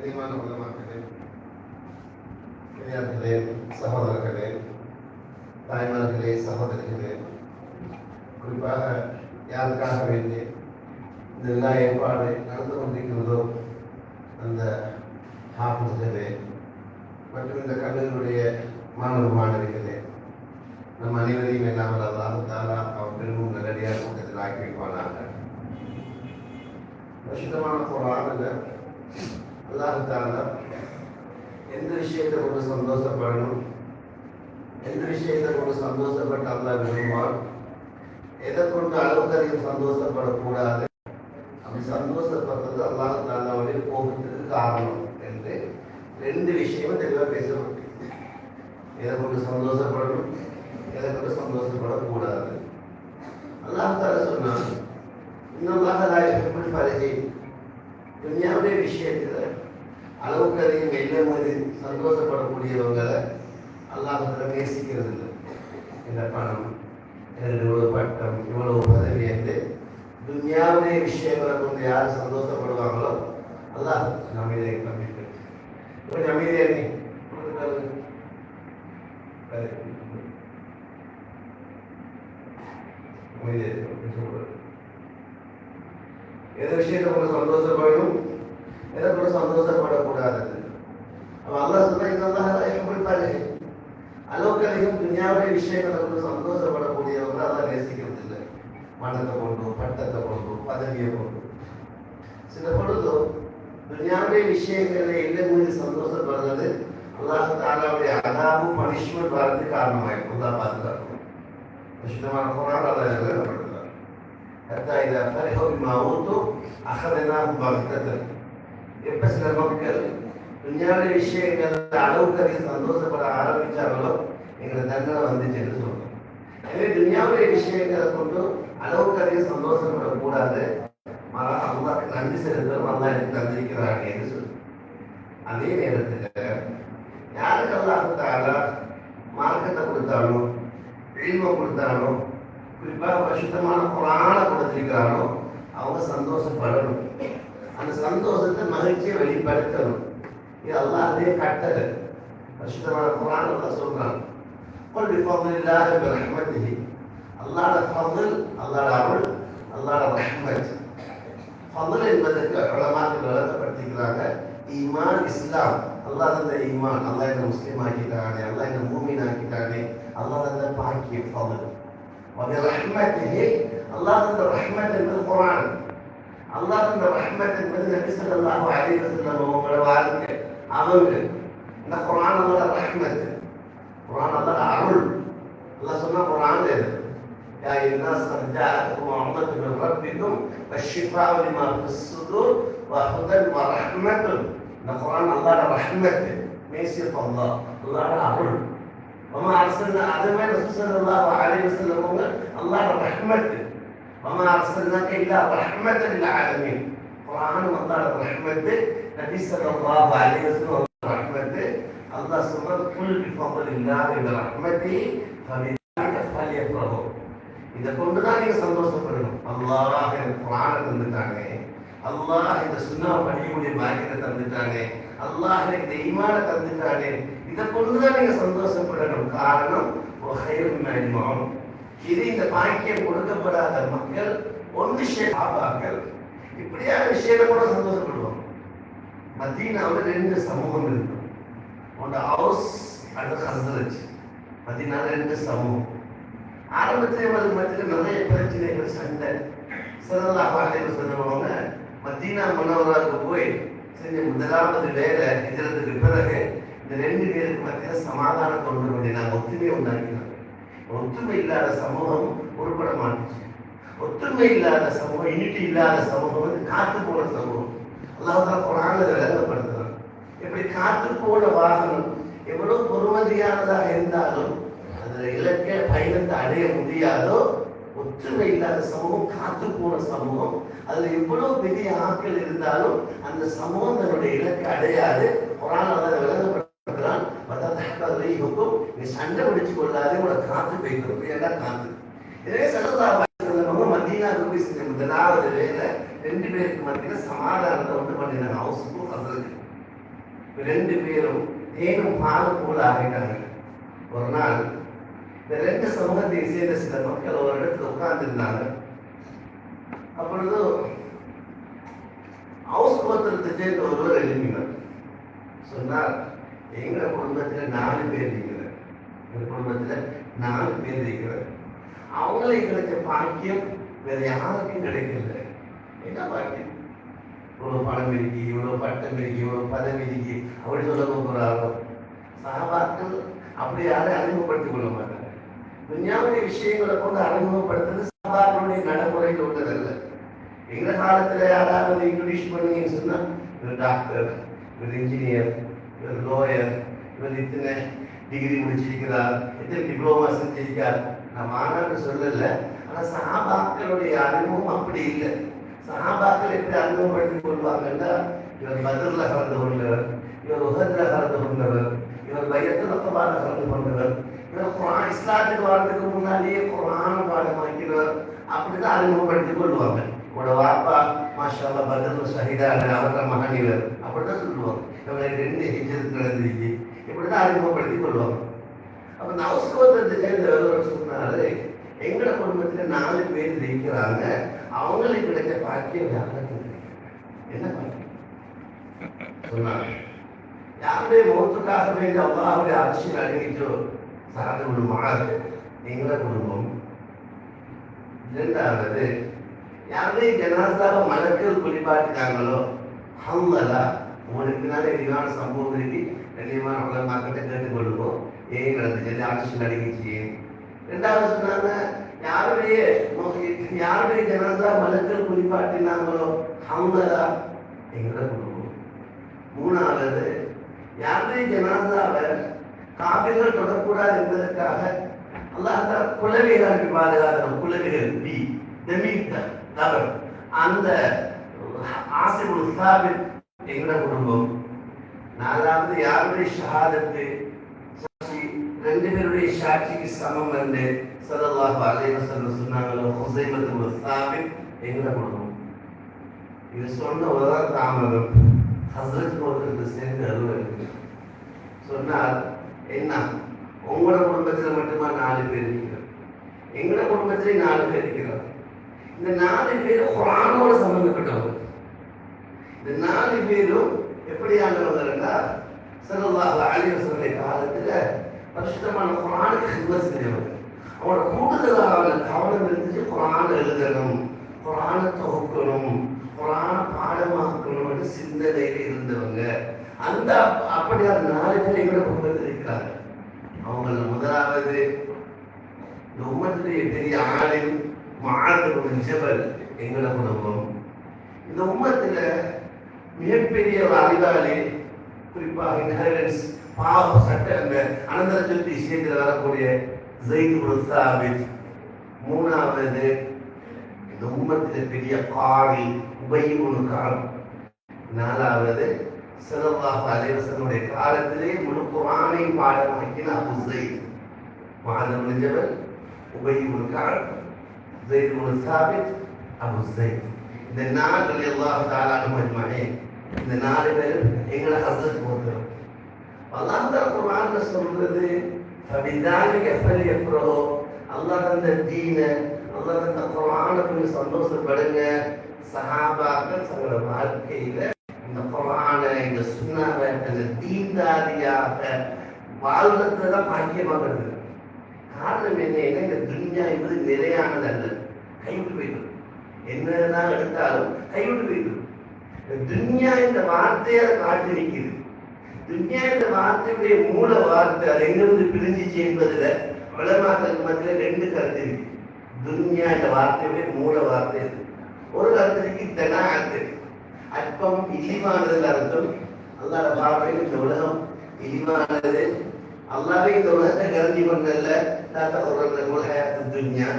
கனிமான உலமாக்களே, பெரியார்களே, சகோதரர்களே, தாய்மார்களே, சகோதரிகளே, குறிப்பாக யாருக்காக வேண்டி இந்த எல்லா ஏற்பாடு நடந்து கொண்டிருக்கிறதோ அந்த ஹாஃபிஸ்களே மற்றும் இந்த கல்லூரியுடைய மாணவ மாணவிகளே, நம் அனைவரையும் எல்லாம் அல்லாஹ் அவர் பெரும் நல்லடியாக கூட்டத்தில் ஆக்கி வைப்பானாக. பிரசித்தமான குர்ஆனில் அல்லாஹ் தஆலா எந்த விஷயத்தை கொண்டு சந்தோஷப்படணும், எந்த விஷயத்தை கொண்டு சந்தோஷப்பட்டு அல்லாஹ் விரும்புவார், எதை கொண்டு அளவுக்கு அதிகம் சந்தோஷப்படக்கூடாது, அப்படி சந்தோஷப்படுறது அல்லாஹ் தஆலாவுடைய கோபத்துக்கு காரணம் என்று ரெண்டு விஷயமும் தெளிவாக பேசணும். எதை கொண்டு சந்தோஷப்படணும், எதை கொண்டு சந்தோஷப்படக்கூடாது. அல்லாஹ் தஆலா சொன்னான், இன்னல்லாஹ லா யுஹிப்புல் ஃபரிஹீன். துன்யாவுடைய விஷயத்தில் அளவுக்கு அதிகம் எல்லைமீறி சந்தோஷப்படக்கூடியவங்களை அல்லாஹ் நேசிக்கிறது இல்லை. இந்த பணம், இவ்வளவு பட்டம், இவ்வளவு பதவி என்று துன்யாவுடைய விஷயங்களை கொண்டு யார் சந்தோஷப்படுவாங்களோ அல்லாஹ் அமைதியை கம்பிட்டு கொஞ்சம் அமைதியாக எந்த விஷயத்தை கூட சந்தோஷப்படணும், எதை கூட சந்தோஷப்படக்கூடாது. அல்லாஹ் சொல்ல அளவுக்கு அதிகம் துன்யாவுடைய விஷயங்களை கூட சந்தோஷப்படக்கூடியவங்க அல்லாஹ் நேசிக்கிறது இல்லை. மனத்தை கொண்டு, பட்டத்தை கொண்டு, பதவியை கொண்டு. சில பொழுது துன்யாவுடைய விஷயங்களை இல்லை மீது சந்தோஷப்படுறது அல்லாஹ் தஆலாவுடைய அதாபு பனிஷ்மெண்ட் வரதுக்கு காரணமாயிருக்கும். அல்லாஹ் பாதுகாக்கணும். விசுத்தமான குர்ஆன் அல்லாஹ் எழுதப்பட்டிருக்கிறார். ஹத்தா இதா ஃபரிஹு பிமா ஊது அஹதனாஹும் பக்தத்தன். எப்ப சில மக்கள் துன்யாவுடைய விஷயங்கள் அளவுக்கு அதிகம் சந்தோஷப்பட ஆரம்பிச்சாங்களோ எங்களை தண்டனை வந்துச்சுன்னு சொல்றோம். எனவே துன்யாவுடைய விஷயங்களை கொண்டு அளவுக்கு அதிகம் சந்தோஷப்படக்கூடாது. மாறாக அல்லாஹ்வுக்கு நன்றி செலுத்தணும், அல்லாஹ் எனக்கு தந்திருக்கிறாங்க என்று சொல்லு. அதே நேரத்தில் யாருக்கு அல்லாஹ் தஆலா மார்க்கத்தை கொடுத்தாலும், இல்மை கொடுத்தாலும், குறிப்பாக பரிசுத்தமான குர்ஆனை கொடுத்திருக்கிறானோ அவங்க சந்தோஷப்படணும். அந்த சந்தோஷத்தை மகிழ்ச்சியை வெளிப்படுத்தணும். இது அல்லாஹ்வுடைய கட்டளை. பரிசுத்தமான குர்ஆன் அல்லாஹ் சொல்றான், குல் பிஃபضலில்லாஹி பிரஹ்மத்திஹி. அல்லாஹ்வுடைய ஃபضல், அல்லாஹ்வுடைய அருள், அல்லாஹ்வுடைய ரஹ்மத். ஃபضல் என்பதற்கு உலமாக்கள் விளக்கப்படுத்திக்கிறாங்க, ஈமான், இஸ்லாம். அல்லாஹ் தந்த ஈமான், அல்லாஹ் என்ன முஸ்லீம் ஆக்கிட்டானே, அல்லாஹ் என்ன மூமின் ஆக்கிட்டானே, அல்லாஹ் தந்த பாக்கியம் ஃபضல். وبرحمته அல்லாஹ் தந்த ரஹ்மத் என்பது குர்ஆன். அல்லாஹ் தந்த ரஹ்மத் என்பது நபி ஸல்லல்லாஹு அலைஹி வஸல்லம் அவங்களோட வாழ்க்கை. அவங்க இந்த குர்ஆன் அல்லாஹ் ரஹ்மத், குர்ஆன் அல்லாஹ் அருள். அல்லாஹ் சொன்னா குர்ஆன்ல யா الناس قد جاءتكم موعظة من ربكم والشفاء لما في الصدور وهدى ورحمة. இந்த குர்ஆன் அல்லாஹ் ரஹ்மத், மேசி அல்லாஹ், அல்லாஹ் அருள். وما أرسلنا آدم رسول صلى الله عليه وسلم الله رحمة. وما أرسلناك إلا رحمة للعالمين. قرآن الله رحمة، نبي صلى الله عليه وسلم رحمة. الله سبحانه قل بفضل الله ورحمته فبذلك فليفرحوا. إذا كنت ذلك சந்தோஷப்படணும். அல்லாஹ் எனக்கு குர்ஆனை தந்துட்டானே, அல்லாஹ் இந்த சுன்னா படிக்கக்கூடிய பாக்கியத்தை தந்துட்டானே, அல்லாஹ் எனக்கு ஈமானை தந்துட்டானே, இதை கொண்டுதான் நீங்க சந்தோஷப்படணும். காரணம் இது இந்த பாக்கியம் கொடுக்கப்படாத மக்கள் ஒன்று ஷேபாக்கள் இப்படியான விஷயத்தை கூட சந்தோஷப்படுவோம். மதீனாவில் ரெண்டு சமூகம் இருக்கும், ஒன்று ஹவுஸ் அண்ட் ஹஸ்ரஜ். மதீனாவில் ரெண்டு சமூகம். ஆரம்பத்தில் மத்தியில் நிறைய பிரச்சனைகள், சண்டை. ஸல்லல்லாஹு அலைஹி வஸல்லம் மதீனா முனவராவுக்கு போய் செஞ்ச முதலாவது வேலை ஹிஜ்ரத்துக்கு பிறகு இந்த ரெண்டு பேருக்கு மத்தியில் சமாதானம் கொண்டு வேண்டிய ஒத்துமையை உண்டாக்கினாங்க. ஒத்துமை இல்லாத சமூகம் உருப்பட மாட்டுச்சு. ஒத்துமை இல்லாத சமூகம், யூனிட்டி இல்லாத சமூகம் வந்து காத்து போன சமூகம். அல்லாஹ் தஆலா குர்ஆன்ல விளங்கப்படுத்துறாங்க. எப்படி காத்து போன வாகனம் எவ்வளவு பொறுமதியானதாக இருந்தாலும் அதுல இலக்கை பயணத்தை அடைய முடியாதோ, ஒற்றுமை இல்லாத சமூகம் காத்து போன சமூகம். அதுல எவ்வளவு பெரிய ஆட்கள் இருந்தாலும் அந்த சமூகம் தன்னுடைய இலக்கை அடையாது. குர்ஆன் அதை விளங்கப்படுத்துறான். நீ சண்டை பிடிச்சு கொள்ளாதே, உனக்கு காத்து போய்க்கிறோம். ஏன்னா காத்து. இதே ஸல்லல்லாஹு அலைஹி வஸல்லம் மதீனாவுக்கு போய் செஞ்ச முதலாவது வேலை ரெண்டு பேருக்கு மத்தியில சமாதானத்தை உண்டு பண்ணினாங்க. ஹவுஸுக்கும் ஹஸ்ரஜுக்கும் ரெண்டு பேரும் தேனும் பாலும் போல ஆகிட்டாங்க. ஒரு நாள் இந்த ரெண்டு சமூகத்தை சேர்ந்த சில மக்கள் ஒரு இடத்துல உட்கார்ந்து இருந்தாங்க. அப்பொழுது ஹவுஸ் கோத்திரத்தை சேர்ந்த ஒருவர் எழுப்பினார். சொன்னார், எங்க குடும்பத்துல 4 பேர் இருக்கிறார், எங்க குடும்பத்துல 4 பேர் இருக்கிறார். அவங்களுக்கு கிடைச்ச பாக்கியம் வேற யாருக்கும் கிடைக்கல. என்ன பாக்கியம்? இவ்வளவு பணம் இருக்கு, இவ்வளவு பட்டம் இருக்கு, இவ்வளவு பதவி இருக்கு, அப்படி சொல்ல போகிறாரோ? சஹாபாக்கள் அப்படி யாரும் அறிமுகப்படுத்திக் கொள்ள மாட்டாங்க. துன்யாவுடைய விஷயங்களை கொண்டு அறிமுகப்படுத்துறது சஹாபாக்களுடைய நடைமுறையில் உள்ளதல்ல. எங்க காலத்துல யாராவது இன்ட்ரோடியூஸ் பண்ணீங்கன்னு சொன்னா, இவர் டாக்டர், இவர் இன்ஜினியர், இவர் லோயர், இவர் இத்தனை டிகிரி முடிச்சிருக்கிறார், எத்தனை டிப்ளமா செஞ்சிருக்கார். நான் மாநாடு சொல்லல, ஆனா சஹாபாக்களுடைய அறிமுகம் அப்படி இல்லை. சஹாபாக்கள் எப்படி அறிமுகப்படுத்திக் கொள்வாங்கன்னா, இவர் பத்ர்ல கலந்து கொண்டவர், இவர் உஹத்ல கலந்து கொண்டவர், இவர் பையத்துல ரக்பால கலந்து கொண்டவர், இவர் குர்ஆன் இஸ்லாத்துக்கு வரதுக்கு முன்னாடியே குர்ஆன் பாடமாக்கிறவர், அப்படிதான் அறிமுகப்படுத்திக் கொள்வாங்க. உங்களோட வாப்பா மாஷா அல்லாஹ் பத்ர்ல ஷஹீதான அவரோட மகன் இவர், அப்படிதான் சொல்லுவாங்க. இவங்களுக்கு 2 ஹிஜ்ரத் நடந்துருக்கு, இப்படிதான் அறிமுகப்படுத்திக் கொள்வாங்க. அப்ப ஹவுஸ் கோத்திரத்தை சேர்ந்தவர் சொன்னாரு, எங்கட குடும்பத்துல 4 பேர் இருக்கிறாங்க, அவங்களுக்கு கிடைச்ச பாக்கியம் யாருக்கு? என்ன பாக்கியம் சொன்னாங்க? யாருடைய மௌத்துக்காக வேண்டி அல்லாஹ்வுடைய அரிசியில் அடங்கிச்சோ சாத குடும்பமாக எங்கட குடும்பம். இரண்டாவது, யாருடைய ஜனாசாவை மலக்கள் குளிப்பாட்டினாங்களோ ஹம்மலா, உங்களுக்கு பின்னாலே விரிவான சம்பவம் இருக்கு, கண்ணியமான உலகமாக்கிட்ட கேட்டுக்கொள்ளுவோம் ஏன் நடந்துச்சு, அரிசியில் அடங்கிச்சு. ரெண்டாவது சொன்னாங்க, யாருடைய ஜனாசா மலக்கள் குளிப்பாட்டினாங்களோ ஹம்மலா, எங்கட குடும்பம். மூணாவது, யாருடைய ஜனாசாவை காபிர்கள் தொடக்கூடாது என்பதற்காக அல்லாஹ் தஆலா குலவிகளை பாதுகாக்கணும். குலவிகள் பி தமிழ்த தவர் அந்த ஆசிபுல் சாபித் எங்கட குடும்பம். நாலாவது, யாருடைய ஷஹாதத்து சாட்சி 2 பேருடைய சாட்சிக்கு சமம் என்று ஸல்லல்லாஹு அலைஹி வஸல்லம் சொன்னாங்களோ ஹுஸைமத்து பின் சாபித் எங்கட குடும்பம். இது சொன்ன ஒரு தாமதம் ஹஸ்ரத் ஒருத்தருக்கு சேர்ந்து அலுவலகம் சொன்னார், என்ன உங்களோட குடும்பத்தில் மட்டுமா 4 பேர் இருக்கிறார், எங்களோட குடும்பத்திலே 4 பேர் இருக்கிறார். இந்த 4 பேரும் குர்ஆனோட சம்பந்தப்பட்டவங்க. இந்த 4 பேரும் எப்படியானவங்கன்னா ஸல்லல்லாஹு அலைஹி வஸல்லம் காலத்துல பரிசுத்தமான குர்ஆனுக்கு ஹிதமத் செஞ்சவங்க. அவங்களோட கூடுதலான கவனம் இருந்துச்சு, குர்ஆன் எழுதணும், குர்ஆனை தொகுக்கணும், குர்ஆன பாடமாக்கணும்னு சிந்தனையில இருந்தவங்க. அந்த அப்படியான 4 பேர் எங்களோட குடும்பத்தில் இருக்கிறாங்க. அவங்கள முதலாவது இந்த உம்மத்துடைய பெரிய ஆலிம் முஆத் பின் ஜபல் எங்களோட குடும்பம். இந்த உம்மத்துல மிகப்பெரிய அறிவாளி, குறிப்பாக இன்ஹெரிடன்ஸ் பாவ சட்ட அந்த அனந்தர சொத்து விஷயத்தில் வரக்கூடிய ஸைத் பின் சாபித். மூணாவது, இந்த உம்மத்தில பெரிய காரி உபய் பின் கஅப். நாலாவது, ஸல்லல்லாஹு அலைஹி வஸல்லம் காலத்திலே முழு குர்ஆனை பாடமாக்கின அபூ ஸைத். முஆத் பின் ஜபல், உபய் பின் கஅப், ஸைத் பின் சாபித், அபூ ஸைத். இந்த 4 ரலியல்லாஹு தஆலா அன்ஹும் அஜ்மஈன். இந்த 4 பேர் எங்கள ஹஸ்ரத் போகிறோம். அல்லாஹ் தஆலா குர்ஆன்ல சொல்றது ஃபபிதாலிக ஃபல்யஃப்ரஹு, அல்லாஹ் அந்த தீன, அல்லாஹ் அந்த குர்ஆனை கொஞ்சம் சந்தோஷப்படுங்க. சஹாபாக்கள் தங்களோட வாழ்க்கையில இந்த குர்ஆனை, இந்த சுன்னாவை, அந்த தீன்தாரியாக வாழ்றதுல தான் பாக்கியமாக இருக்குது. காரணம் என்ன? இந்த துன்யா என்பது நிலையானது அல்ல, கைவிட்டு போயிடும். என்னதான் எடுத்தாலும் கைவிட்டு போயிடும். துன்யா இந்த வார்த்தையை காட்டி நிற்குது. துன்யா இந்த வார்த்தையுடைய மூல வார்த்தை அது எங்கிருந்து பிரிஞ்சிச்சு என்பதுல உலமாக்களுக்கு மத்தியில் 2 கருத்து இருக்கு. துன்யா இந்த வார்த்தையுடைய மூல வார்த்தை ஒரு கருத்து இருக்கு, தனாஅத், அற்பம், இழிவானது அர்த்தம். அல்லாஹ் பார்வையில் இந்த உலகம் இழிவானது, அல்லாஹ்வே இந்த உலகத்தை கருதி கொண்டல்ல, துன்யா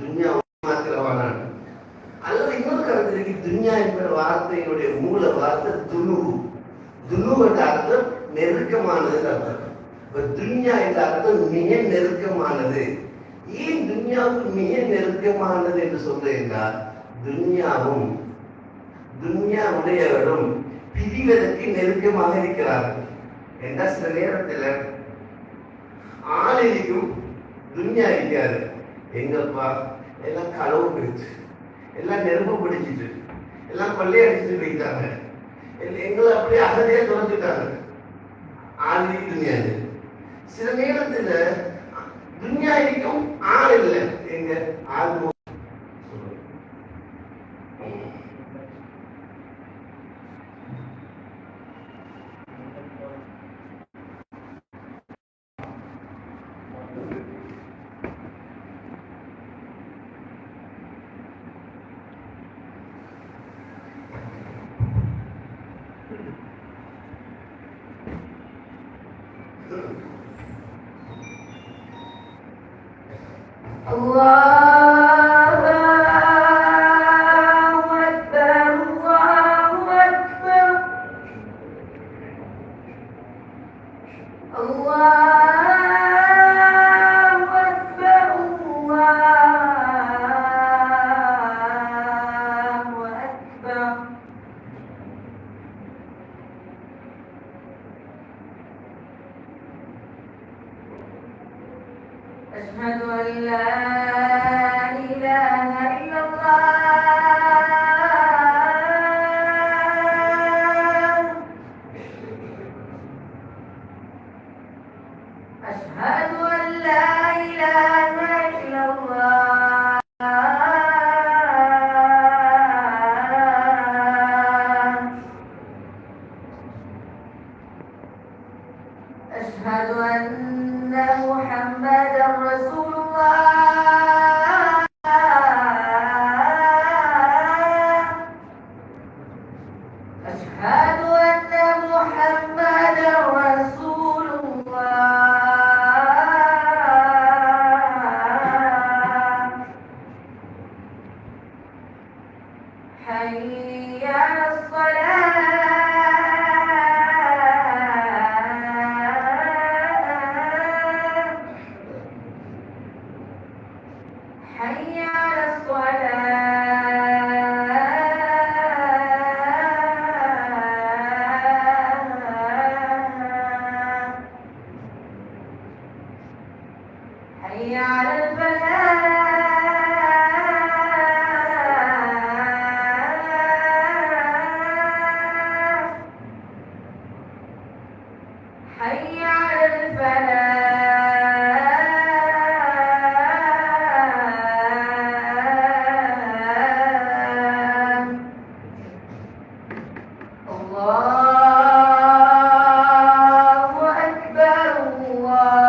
துன்யா மாத்திரவானான். அல்லது இன்னொரு கருத்து இருக்கு, துன்யா என்கிற வார்த்தையினுடைய மூல வார்த்தை துனு. துனு என்ற அர்த்தம் நெருக்கமானது அர்த்தம். துன்யா என்ற அர்த்தம் மிக நெருக்கமானது. ஏன் துன்யாவுக்கு மிக நெருக்கமானது என்று சொல்றேன்? துன்யாவும் துன்யா உடையவரும் பிரிவதற்கு நெருக்கமாக இருக்கிறார்கள். என்ன சில நேரத்துல ஆளிக்கும் துன்யா இருக்காது. எங்கப்பா எல்லாம் களவு போயிடுச்சு, எல்லாம் நெருப்பு பிடிச்சிட்டு, எல்லாம் கொள்ளையடிச்சுட்டு போயிட்டாங்க, எங்களை அப்படியே அகதியா துறந்துட்டாங்க. ஆளி துன்யாது. சில நேரத்துல துன்யா இருக்கும், ஆள் இல்லை. எங்க ஆள் أشهد أن لا إله إلا الله أشهد أن لا إله إلا الله أشهد أن محمدا رسول الله أشهد أن محمدا رسول الله حي على الصلاة حي على الصلاة حي على الفلاح حي على الفلاح الله أكبر الله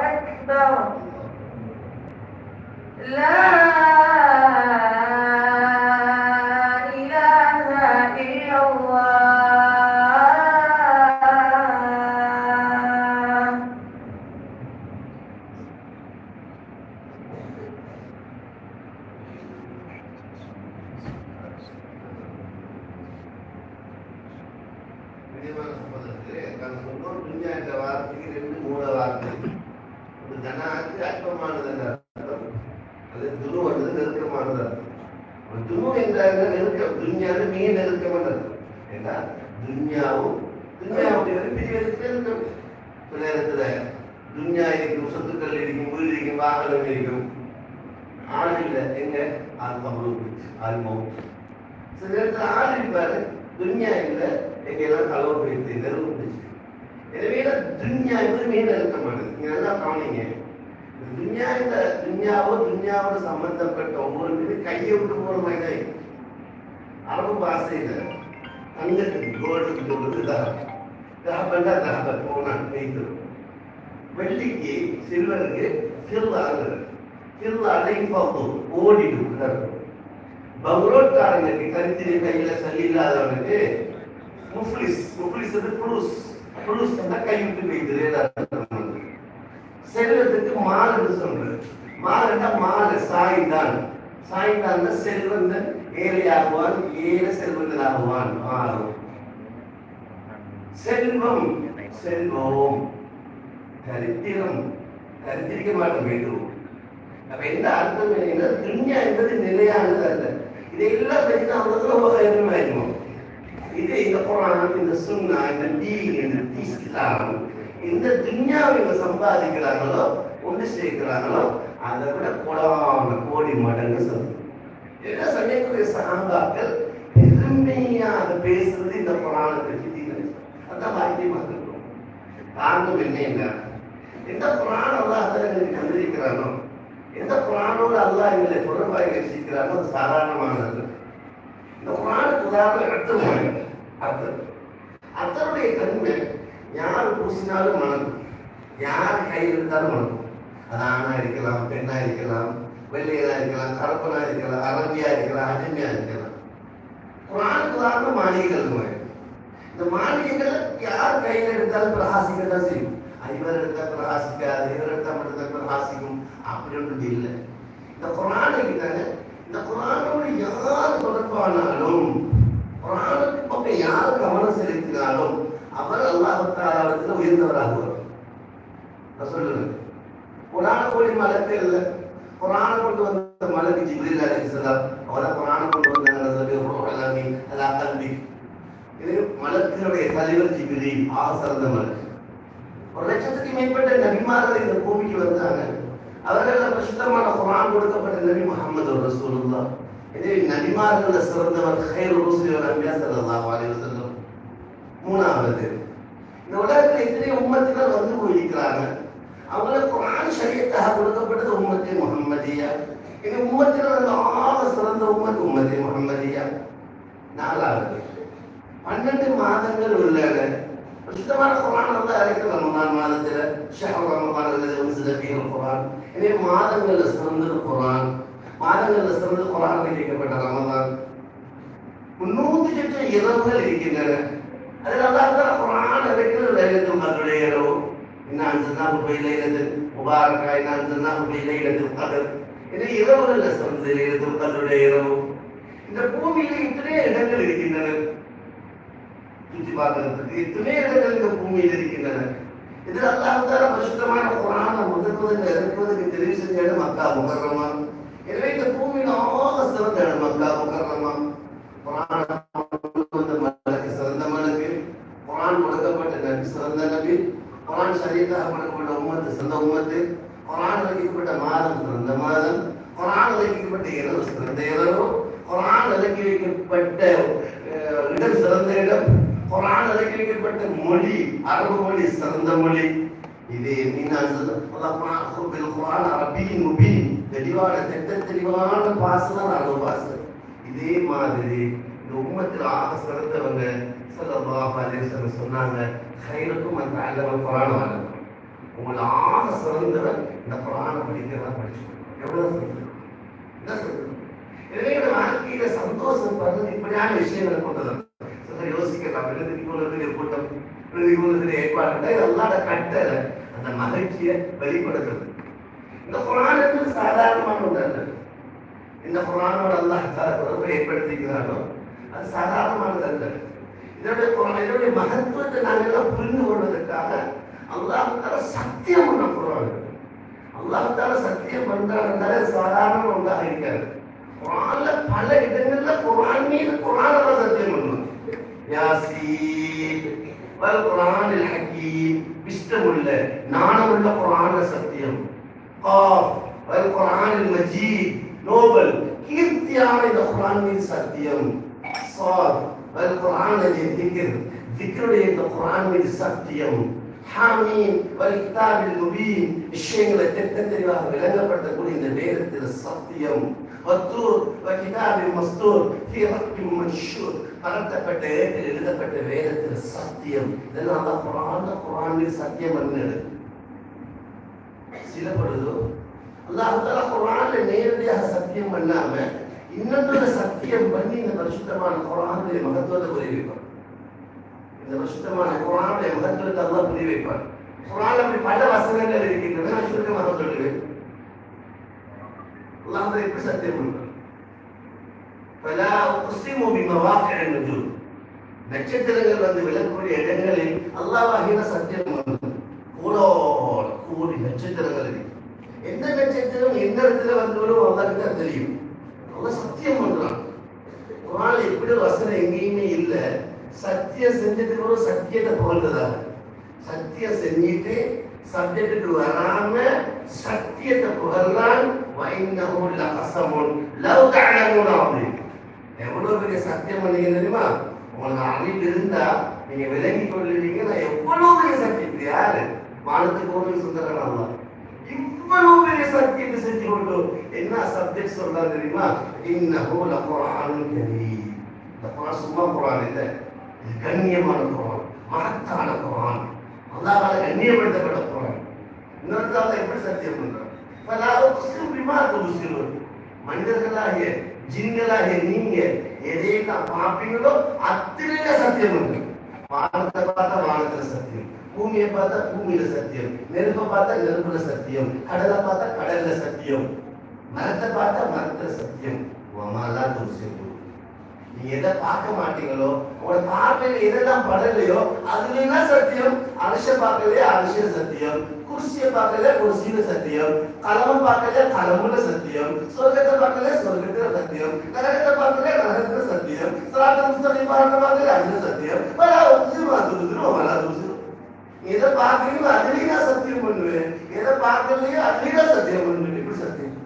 أكبر لا إله إلا الله துன்யா என்ற வார்த்தைக்கு ரெண்டு மூல வார்த்தை. ஒரு தனாக்கு அற்பமானது என்ற அர்த்தம், அது துரு என்பது நெருக்கமானது அர்த்தம். ஒரு துரு என்றால் நெருக்கம், துன்யாவது மிக நெருக்கமான அர்த்தம். ஏன்னா துன்யாவும் துன்யாவுடைய பிரிவெடுத்து நெருக்கம். சில நேரத்துல துன்யா இருக்கும், சொத்துக்கள் இருக்கும், வீடு இருக்கும், வாகனம் இருக்கும், ஆள் இல்லை. எங்க ஆள் கபரு, ஆள் மௌத். சில நேரத்துல ஆள் இருப்பாரு, துன்யா இல்லை, எங்க எல்லாம் கலவு போயிடுச்சு, நெருப்பு போயிடுச்சு. எனவே துன்யா என்பது மிக நெருக்கமானது. நீங்க நல்லா கவனிங்க. துன்யாவோட சம்பந்தப்பட்ட ஒவ்வொரு கையை விட்டு போற மாதிரி தான் இருக்கு. அரபு பாஷையில தங்கத்துக்கு கோல்டுக்கு சொல்றது தகப்பண்டா தகப்ப போனா வைத்திரும். வெள்ளிக்கு சில்வருக்கு ஓடிடும். பௌரோட்காரங்களுக்கு கருத்திரி கையில சல்லி இல்லாதவனுக்கு கை விட்டு வைத்திரு. செல்வத்துக்கு மால் என்று சொல்றது. மாலண்டா மால சாய்தான். சாய்தான் செல்வந்தன் ஏழையாகுவான், ஏழை செல்வந்தனாகுவான். மாறும் செல்வம் செல்வோம், கருத்திரம் கருத்திரிக்க மாட்டோம் வேண்டும். அப்ப எந்த அர்த்தம் என்ன? துன்யா என்பது நிலையானது அல்ல. இதையெல்லாம் பற்றி அவர்களும் இது இந்த குர்ஆன், இந்த சுன்னா, இந்த தீன், இந்த இஸ்லாம், இந்த துன்யாவை இவங்க சம்பாதிக்கிறாங்களோ, ஒன்று சேர்க்கிறாங்களோ, அதை விட கோடி மடங்கு சொல்லுங்க. ஏன்னா சமயக்குரிய சகாபாக்கள் எளிமையாக பேசுறது இந்த குர்ஆனை பற்றி. அதான் வாக்கியமாக இருக்கும். காரணம் என்ன? எந்த குர்ஆன் அல்லாஹ் எங்களுக்கு தந்திருக்கிறானோ, எந்த குர்ஆனோடு அல்லாஹ் எங்களை தொடர்பாக வச்சிருக்கிறானோ அது சாதாரணமானது. இந்த குர்ஆனுக்கு உதாரணம் அர்த்தருடைய தன்மை யார் பூசினாலும் மணக்கும், யார் கையில் எடுத்தாலும் மணக்கும். அது ஆணா இருக்கலாம், பெண்ணா இருக்கலாம், வெள்ளையா இருக்கலாம், கருப்பனா இருக்கலாம், அரபியா இருக்கலாம், அஜமியா இருக்கலாம். குர்ஆனுக்கு உதாரணம் மாளிகைகள். இந்த மாளிகைகள் யார் கையில் எடுத்தாலும் பிரகாசிக்க தான் செய்யும். இவர் எடுத்தா பிரகாசிக்காது, இவர் எடுத்தா மட்டும்தான் பிரகாசிக்கும் அப்படின்னு இல்லை. இந்த குர்ஆனுக்கு தானே, இந்த குர்ஆனோடு யார் தொடர்பானாலும், குர்ஆனுக்கு பக்கம் யார் கவனம் செலுத்தினாலும் அவர் அல்லாஹ் தஆலாவிடத்தில் உயர்ந்தவராகுவார். நான் சொல்லுறேன், குர்ஆனை போய் மலக்கு இல்லை, குர்ஆனை கொண்டு வந்த மலக்கு ஜிப்ரீல் அலைஹிஸ்ஸலாம், அவரை குர்ஆனை கொண்டு வந்தாங்க சொல்லி ரோஹலாமி அல்லா கல்வி. இது மலக்குடைய தலைவர் ஜிப்ரீல், ஆக சிறந்த மலக்கு. 1 லட்சத்துக்கு மேற்பட்ட நபிமார்கள் இந்த பூமிக்கு வந்தாங்க. அவர்கள் பிரசுத்தமான குர்ஆன் கொடுக்கப்பட்ட நபி முஹம்மது ரசூலுல்லாஹ். இதே நபிமார்கள் சிறந்தவர் கைருல் ருஸுலி வல் அன்பியா ஸல்லல்லாஹு அலைஹி வஸல்லம். மூணாவது, இந்த உலகத்தில் எத்தனை உம்மத்தினர் வந்து போயிருக்கிறாங்க. அவங்களுக்கு குர்ஆன் ஷரியத்தாக கொடுக்கப்பட்டது உம்மத்தே முஹம்மதியா. இந்த உம்மத்தினர் ஆக சிறந்த உம்மத்தே முஹம்மதியா. நாலாவது, 12 மாதங்கள் உள்ளன. பிரசுத்தமான குர்ஆன் வந்து அழைக்கிற ரமலான் மாதத்தில் ஷஹர் ரமலான் அல்லது உன்சில ஃபீஹில் குர்ஆன். இதே மாதங்கள்ல சிறந்தது குர்ஆன். மாதங்கள்ல சிறந்தது குர்ஆன் இறக்கப்பட்ட ரமலான். 308 இரவுகள் இருக்கின்றன. அதில் அல்லாஹ் தஆலா குர்ஆன் இறக்கிற லைலத்துல் கத்ருடைய இரவு. இன்னா அன்ஸல்னாஹு ஃபீ லைலத்தின் முபாரக்கா, இன்னா அன்ஸல்னாஹு ஃபீ லைலத்தில் கத்ர். இது இரவுகள்ல சிறந்தது லைலத்துல் கத்ருடைய இரவு. இந்த பூமியில் இத்தனை இடங்கள் இருக்கின்றன. சுற்றி பார்க்கிறதுக்கு இத்தனை இடங்கள் இந்த பூமியில் இருக்கின்றன. இதில் அல்லாஹ் தஆலா பரிசுத்தமான குர்ஆனை முதல்ல இறக்குவதற்கு தெரிவு செஞ்ச இடம் மக்கா முகர்ரமா. எனவே இந்த பூமியில் ஆக சிறந்த இடம் மக்கா முகர்ரமா. குர்ஆன் சிறந்த மலக்கு, குர்ஆன் கொடுக்கப்பட்ட நபி சிறந்த நபி, குர்ஆன் ஷரியத்தாக கொடுக்கப்பட்ட உம்மத்து சிறந்த உம்மத்து, குர்ஆன் இறக்கப்பட்ட மாதம் சிறந்த மாதம், குர்ஆன் இறக்கப்பட்ட இரவு சிறந்த இரவு, குர்ஆன் இறக்கப்பட்ட இடம் சிறந்த இடம், குர்ஆன் இறக்கப்பட்ட மொழி அரபு மொழி சிறந்த மொழி. இது குர்ஆன் அரபியின் முபீன், தெளிவான தெளிவான பாசனம் அரபு பாசம். இதே மாதிரி இந்த உம்மத்தில் ஆக சிறந்தவங்க ஸல்லல்லாஹு அலைஹி வஸல்லம் சொன்னாங்க, கைருக்கும் மன் தஅல்லமல் குர்ஆன வ அல்லமஹு. உங்களை ஆக சிறந்தவர் இந்த குர்ஆனை படிக்கிறதா படிச்சுக்கணும். எவ்வளவு சிறந்தது. எனவே இந்த வாழ்க்கையில சந்தோஷம் படுறது இப்படியான விஷயங்களை கொண்டது. யோசிக்கலாம், கூட்டம் ஏற்பாடு அல்லாஹ்வுடைய கட்டளை அந்த மகிழ்ச்சியை வெளிப்படுத்துறது. இந்த குர்ஆன் என்பது சாதாரணமான ஒன்று அல்ல. இந்த குர்ஆனோட அல்லாஹ் தஆலா தொடர்பை ஏற்படுத்திக்கிறானோ அது சாதாரணமானது அல்ல. இதனுடைய மகத்துவத்தை நாங்கள் எல்லாம் புரிந்து கொள்வதற்காக அல்லாஹ் தஆலா சத்தியம் பண்ண குர்ஆன். அல்லாஹ் தஆலா சத்தியம் பண்றாருன்னாலே சாதாரண ஒன்றாக இருக்காது. குர்ஆன்ல பல இடங்கள்ல குர்ஆன் மீது குர்ஆன் அல்லாஹ் சத்தியம் பண்ணுவார். யாசீன் வல் குர்ஆனில் ஹக்கீம், விஸ்டமுள்ள ஞானமுள்ள குர்ஆன் சத்தியம். காஃப் வல் குர்ஆனில் மஜீத், நோபல் கீர்த்தியான இந்த குர்ஆன் மீது சத்தியம். ஸாத் வல் குர்ஆனில் திக்ர், திக்ருடைய இந்த குர்ஆன் மீது சத்தியம். ஹாமீம் வல் கிதாபில் முபீன், விஷயங்களை தெளிவாக விளங்கப்படுத்தக்கூடிய இந்த வேதத்தில் சத்தியம். வத்தூர் வ கிதாபில் மஸ்தூர் ஃபீ ரக்கிம் மன்ஷூர், பரத்தப்பட்ட ஏட்டில் எழுதப்பட்ட வேதத்தில் சத்தியம். இதெல்லாம் அல்லாஹ் குர்ஆன் மீது சத்தியம் பண்ணது. சில பொழுது அல்லாஹ் தஆலா குர்ஆன்ல நேரடியாக சத்தியம் பண்ணாம இன்னொரு சத்தியம் பண்ணி இந்த பரிசுத்தமான குர்ஆனுடைய மகத்துவத்தை புரிய வைப்பார். இந்த பரிசுத்தமான குர்ஆனுடைய மகத்துவத்தை அல்லாஹ் புரிய வைப்பார். குர்ஆன்ல அப்படி பல வசனங்கள் இருக்கின்றன. நான் சுருக்கமாக சொல்லுவேன். அல்லாஹ் எப்படி சத்தியம் பண்றார்? ஃபலா உக்ஸிமு பிமவாகிஇன் நுஜூம், நட்சத்திரங்கள் வந்து விளக்கக்கூடிய இடங்களில் அல்லாஹ்வாகின சத்தியம் பண்ணுது. கோடி நட்சத்திரங்கள் இருக்கு. எந்த நட்சத்திரம் எந்த இடத்துல வந்து அல்லாஹ்க்கு தெரியும். அல்லாஹ் சத்தியம் பண்றான். சத்தியம் செஞ்சதுக்கு ஒரு சத்தியத்தை புகழ்ந்ததாக. சத்தியம் செஞ்சிட்டு சப்ஜெக்டுக்கு வராம சத்தியத்தை புகழ்றான். எவ்வளவு பெரிய சத்தியம் பண்ணீங்க தெரியுமா? உங்களுக்கு அறிவு இருந்தா நீங்க விளங்கி கொள்ளுவீங்க. நான் எவ்வளவு பெரிய சத்தியம், யாரு வானத்துக்கு ஒரு சுந்தரன் அல்ல, இவ்வளவு பெரிய சத்தியத்தை செஞ்சு கொண்டு என்ன சப்ஜெக்ட் சொல்றா தெரியுமா? இன்னஹு லகுர்ஆனுன் கரீம். இந்த குர்ஆன் சும்மா குர்ஆன் இல்ல, இது கண்ணியமான குர்ஆன், மகத்தான குர்ஆன், அல்லாஹ்வால கண்ணியப்படுத்தப்பட்ட குர்ஆன். இன்னொருத்தால எப்படி சத்தியம் பண்றான்? ஃபலா உக்ஸிமு பிமா துப்சிரூன். மனிதர்களாகிய ஜின்களாகிய நீங்க எதையெல்லாம் பார்ப்பீங்களோ அத்தனையில சத்தியம் உண்டு. வானத்தை பார்த்தா வானத்துல சத்தியம், பூமியை பார்த்தா பூமியில சத்தியம், நெருப்பை பார்த்தா நெருப்புல சத்தியம், கடலை பார்த்தா கடல்ல சத்தியம், மரத்தை பார்த்தா மரத்துல சத்தியம். வமாலா துப்சிரூன். நீங்க எதை பார்க்க மாட்டீங்களோ, உங்களோட பார்வையில எதெல்லாம் படலையோ அதுலாம் சத்தியம். அரிச பார்க்கலையே அரிச சத்தியம், குர்சியை பார்க்கல குர்சியில சத்தியம், கலமம் பார்க்கல கலமுல சத்தியம், சொர்க்கத்தை பார்க்கல சொர்க்கத்துல சத்தியம், நரகத்தை பார்க்கல நரகத்துல சத்தியம், சிராத்த முஸ்தகீம் பார்க்கல அதுல சத்தியம். பல உஸ்மா துதுரு வல துதுரு. எதை பார்க்கறீங்களோ அதுலயே நான் சத்தியம் பண்ணுவேன், எதை பார்க்கலையோ அதுலயே நான் சத்தியம் பண்ணுவேன். இப்படி சத்தியம்,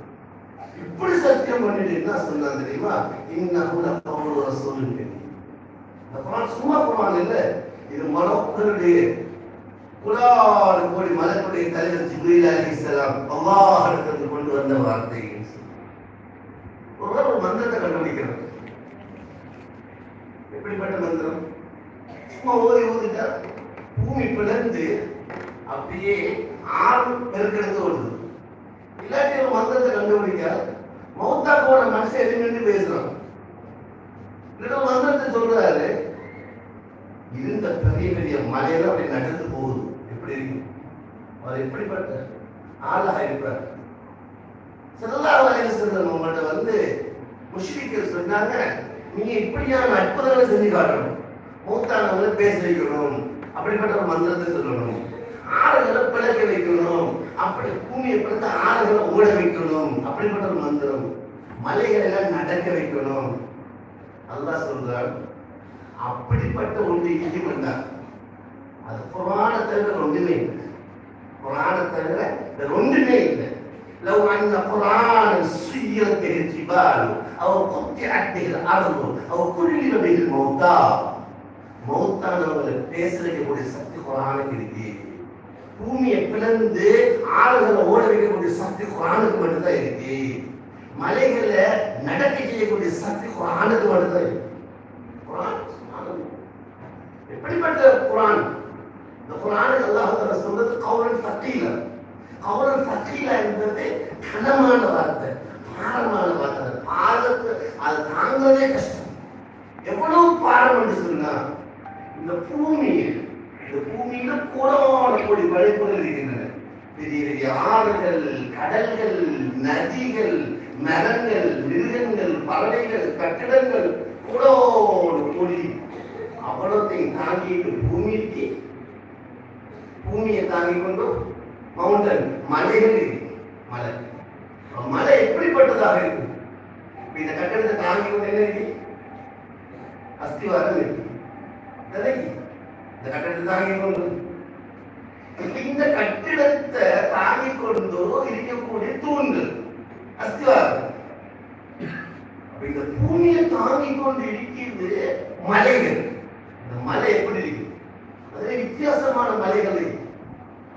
இப்படி சத்தியம் பண்ணிட்டு என்ன சொன்னா தெரியுமா? இன்னஹு லகவுலு ரசூலுன் கரீம். இந்த குர்ஆன் சும்மா குர்ஆன் இல்ல, இது மலக்குகளுடைய குரான் கோடி மலக்குடைய தலைவர் ஜிப்ரீல் அலைஹிஸ்ஸலாம் அல்லாஹ்விடமிருந்து கொண்டு வந்த வார்த்தை. ஒரு மந்திரத்தை கண்டுபிடிக்கிறார். எப்படிப்பட்ட மந்திரம்? சும்மா ஓதிட்டா பூமி பிளந்து அப்படியே 6 பெருக்கெடுத்து வருது. இல்லாட்டி ஒரு மந்திரத்தை கண்டுபிடிக்க மௌத்தா போன மனுஷன் எதுன்னு பேசுறான். இல்ல மந்திரத்தை சொல்றாரு, இருந்த பெரிய பெரிய மலையில அப்படி நடந்து போகுது. எப்படி இருக்கு? அவர் எப்படிப்பட்ட ஆளாக இருப்பார்? ஸல்லல்லாஹு அலைஹி வஸல்லம் அவங்கள்ட்ட வந்து முஷ்ரிக்கள் சொன்னாங்க, நீங்க இப்படியான அற்புதங்களை செஞ்சு காட்டணும், மௌத்தானவங்களை பேச வைக்கணும், அப்படிப்பட்ட ஒரு மந்திரத்தை சொல்லணும், ஆறுகளை பிளக்க வைக்கணும், அப்படி பூமியை பிளந்து ஆறுகளை ஓட வைக்கணும், அப்படிப்பட்ட ஒரு மந்திரம், மலைகளை எல்லாம் நடக்க வைக்கணும். அல்லாஹ் சொல்றான், அப்படிப்பட்ட ஒன்று இடி பண்ணார். அது குர்ஆனை தவிர ஒன்றுமே இல்லை. குர்ஆனை தவிர வேற ஒன்றுமே இல்லை. لو أن قرآنا سيرت به الجبال أو قطعت به الأرض أو كلم به الموتى. மௌத்தானவங்களை பேசுறதுக்கூடிய சக்தி குர்ஆனுக்கு இருக்கு. பூமியை பிளந்து ஆறுகளை ஓட வைக்கக்கூடிய சக்தி குர்ஆனுக்கு மட்டும்தான் இருக்கு. மலைகளை நடக்க செய்யக்கூடிய சக்தி குர்ஆனுக்கு மட்டும்தான் இருக்கு. குர்ஆன் எப்படிப்பட்ட குர்ஆன்? இந்த குர்ஆனுக்கு அல்லாஹ் தஆலா சொல்றது கௌலன் தகீலா. கௌலன் தகீலா என்பது கனமான வார்த்தை, பாரமான வார்த்தை. பாரத்தை அது தாங்கவே கஷ்டம். எவ்வளவு பாரம் என்று சொன்னா, இந்த பூமியில கோடான கோடி படைப்புகள் இருக்கின்றன. பெரிய பெரிய ஆறுகள், கடல்கள், நதிகள், மரங்கள், மிருகங்கள், பறவைகள், கட்டிடங்கள், கோடான கோடி. அவ்வளோத்தையும் தாங்கிட்டு பூமியை தாங்கிக் கொண்டு மவுண்டன் மலைகள் இருக்கு. மலை எப்படிப்பட்டதாக இருக்கு? இந்த கட்டடத்தை தாங்கி கொண்டு என்ன இருக்கு? அஸ்திவாரம் இருக்கு. இந்த கட்டடத்தை தாங்கி கொண்டு இந்த கட்டிடத்தை தாங்கிக் கொண்டு இருக்கக்கூடிய தூண்கள் அஸ்திவாரம். இந்த பூமியை தாங்கிக் கொண்டு இருக்கிறது மலைகள். இந்த மலை எப்படி இருக்கு? அதே வித்தியாசமான மலைகள் இருக்கு.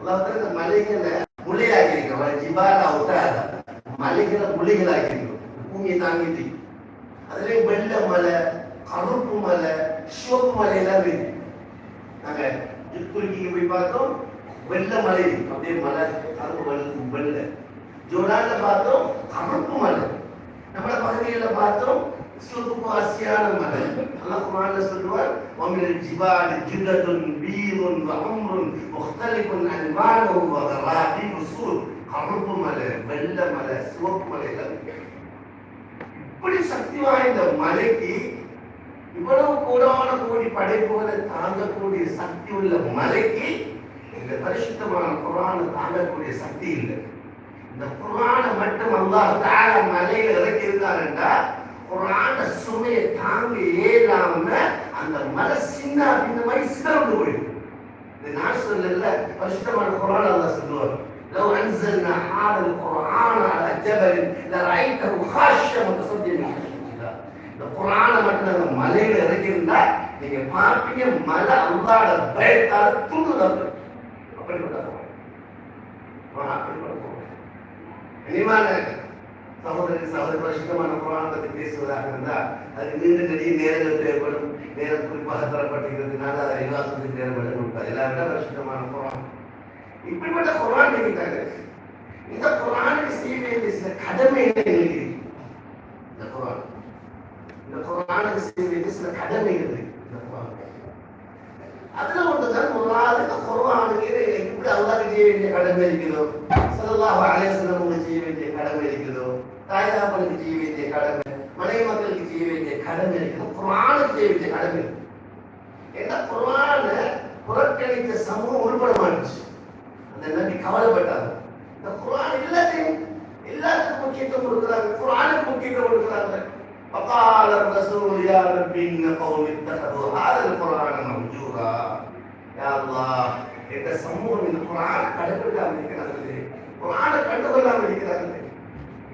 அல்லாஹ் இந்த மலைகளை முளையாகி இருக்கிறோம். ஜிபாலா உத்தாத மலைகளை முளைகளாகி இருக்கிறோம். பூமியை தாங்கிட்டு அதுல வெள்ள மலை, கருப்பு மலை, சிவப்பு மலை எல்லாம் இருக்கு. நாங்க துருக்கிக்கு போய் பார்த்தோம், வெள்ள மலை அப்படியே மலை, கருப்பு வெள்ள. ஜோர்டான்ல பார்த்தோம் கருப்பு மலை. நம்மள பகுதிகளில் பார்த்தோம் சிவப்பு ஆசியான மலை. அல்லாஹ் குர்ஆன்ல சொல்றார், வமினல் ஜிபாலி ஜில்லத்துன் பீதுன் வஹம்ருன் முக்தலிஃபுன் அல்வானுஹு வகராபிபு சூத். கருப்பு மலை, வெள்ள மலை, சிவப்பு மலை எல்லாம். இப்படி சக்தி வாய்ந்த மலைக்கு இவ்வளவு கோடான கோடி படைப்புகளை தாங்கக்கூடிய சக்தி உள்ள மலைக்கு இந்த பரிசுத்தமான குர்ஆனை தாங்கக்கூடிய சக்தி இல்லை. இந்த குர்ஆனை மட்டும் அல்லாஹ் தஆலா மலையில இறக்கி இருந்தாருன்னா குர்ஆன சுமையை தாங்க இயலாம அந்த மலை சின்ன இந்த மாதிரி சிதறந்து போயிடும். இந்த நான் சொல்லல பரிசுத்தமான குர்ஆன் அல்லாஹ் சொல்லுவார், لو أنزلنا هذا القرآن على جبل لرأيته خاشعا متصدعا من خشية الله. இந்த குர்ஆனை மட்டும் நம்ம மலையில இறக்கியிருந்தா நீங்க பார்ப்பீங்க மலை அல்லாஹ்வோட பயத்தால தூங்குது. அப்படிப்பட்ட இனிமான சகோதரி பரிசுத்தமான குர்ஆன் பற்றி பேசுவதாக இருந்தால் அது நீண்ட நிறைய நேரங்கள் தேவைப்படும். நேரம் குறிப்பாக தரப்பட்டிருக்கிறதுனால அதை விவாசத்துக்கு நேரம் கொடுப்பார். எல்லாருமே பரிசுத்தமான குர்ஆன் இப்படிப்பட்ட குர்ஆன் இருக்கிறாங்க. இந்த குர்ஆனுக்கு செய்ய வேண்டிய சில கடமைகள் இருக்கு. இந்த குர்ஆனுக்கு செய்ய வேண்டிய சில கடமைகள் இருக்கு. அதுல ஒன்றுதான் முதலாவது குர்ஆனுக்கு எப்படி அல்லாஹ் செய்ய வேண்டிய கடமை இருக்குதோ, ஸல்லல்லாஹு அலைஹி வஸல்லம் செய்ய வேண்டிய கடமை இருக்குதோ, தாய் தகப்பனுக்கு செய்ய வேண்டிய கடமை, மனைவி மக்களுக்கு செய்ய வேண்டிய கடமை இருக்குது. குர்ஆனுக்கு செய்ய வேண்டிய கடமை என்ன? குர்ஆனை புறக்கணித்த சமூகம் உருப்பட மாட்டுச்சு. அந்த நபி கவலைப்பட்டாங்க. இந்த குர்ஆன் எல்லாத்துக்கும் முக்கியத்துவம் கொடுக்குறாங்க, குர்ஆனுக்கு முக்கியத்துவம் கொடுக்குறாங்க. فقال الرسول يا رب إن قوم اتخذوا هذا القرآن مهجورا. يا الله இந்த சமூகம் இந்த குர்ஆனை கடைபிடிக்காம இருக்கிறாங்க, குர்ஆனை கண்டுகொள்ளாம இருக்கிறாங்க.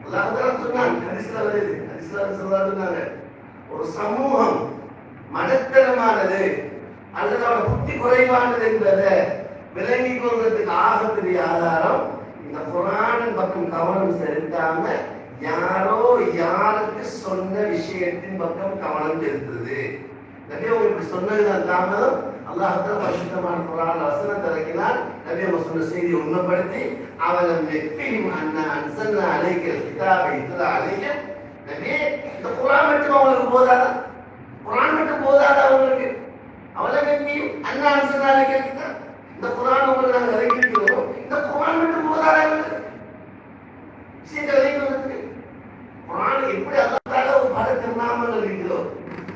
அல்லாஹ் தஆலா சொன்னான், ஹதீஸ்ல வருது, ஹதீஸ்ல சொல்றாங்க, ஒரு சமூகம் மடத்தனமானது அல்லது அவட புத்தி குறைவானது என்பதை விளங்கிக் கொள்வதற்கு ஆகக்கூடிய ஆதாரம் இந்த குர்ஆனின் பக்கம் கவனம் செலுத்தாம யாரோ யாருக்கு சொன்ன விஷயத்தின் பக்கம் கவனம் செலுத்துறது. நபி அவங்க இப்படி சொன்னதுதான் தாமதம். அல்லாஹ் தஆலா பரிசுத்தமான குர்ஆன் வசனத்தை இறக்கினார். நபி அவங்க சொன்ன செய்தியை உண்மைப்படுத்தி அவலம் யக்ஃபிஹிம் அன்னா அன்ஸல்னா அலைக்கல் கிதாப யுத்லா அலைஹிம். நபி இந்த குர்ஆன் மட்டும் அவங்களுக்கு போதாதா? குர்ஆன் மட்டும் போதாதா அவங்களுக்கு? அவலம் யக்ஃபிஹிம் அன்னா அன்ஸல்னா அலைக்கல் கிதாப், இந்த குர்ஆன் உங்களுக்கு நாங்கள் இறக்கியிருக்கிறோம், இந்த குர்ஆன் மட்டும் போதாதா அவங்களுக்கு? விஷயத்தை இறக்கினதுக்கு குர்ஆன் எப்படி அல்லாஹ் தஆலா ஒரு பல திருநாமங்கள் இருக்கிறோ,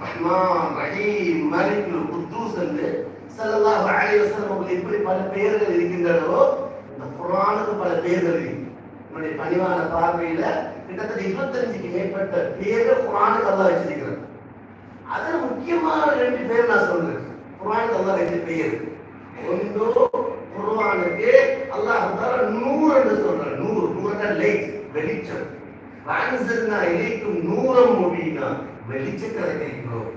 ரஹ்மான் ரஹீம் மலிக் குத்தூஸ் என்று ஸல்லல்லாஹு அலைஹி வஸல்லம் எப்படி பல பெயர்கள் இருக்கின்றனவோ இந்த குர்ஆனுக்கு பல பெயர்கள் இருக்கு. நம்முடைய பணிவான பார்வையில கிட்டத்தட்ட 25க்கு மேற்பட்ட பெயர்கள் குர்ஆனுக்கு அல்லாஹ் வச்சிருக்கிறார். அதுல முக்கியமான 2 பேர் நான் சொல்றேன். குர்ஆனுக்கு அல்லாஹ் 2 பெயர். ஒன்று குர்ஆனுக்கு அல்லாஹ் தஆலா நூர் என்று சொல்றார். நூர் லைட், வெளிச்சம். வஅன்ஸல்னா இலைக்கும் நூரம் முபீனா, வெளிச்சத்தை இறக்கியிருக்கிறோம்.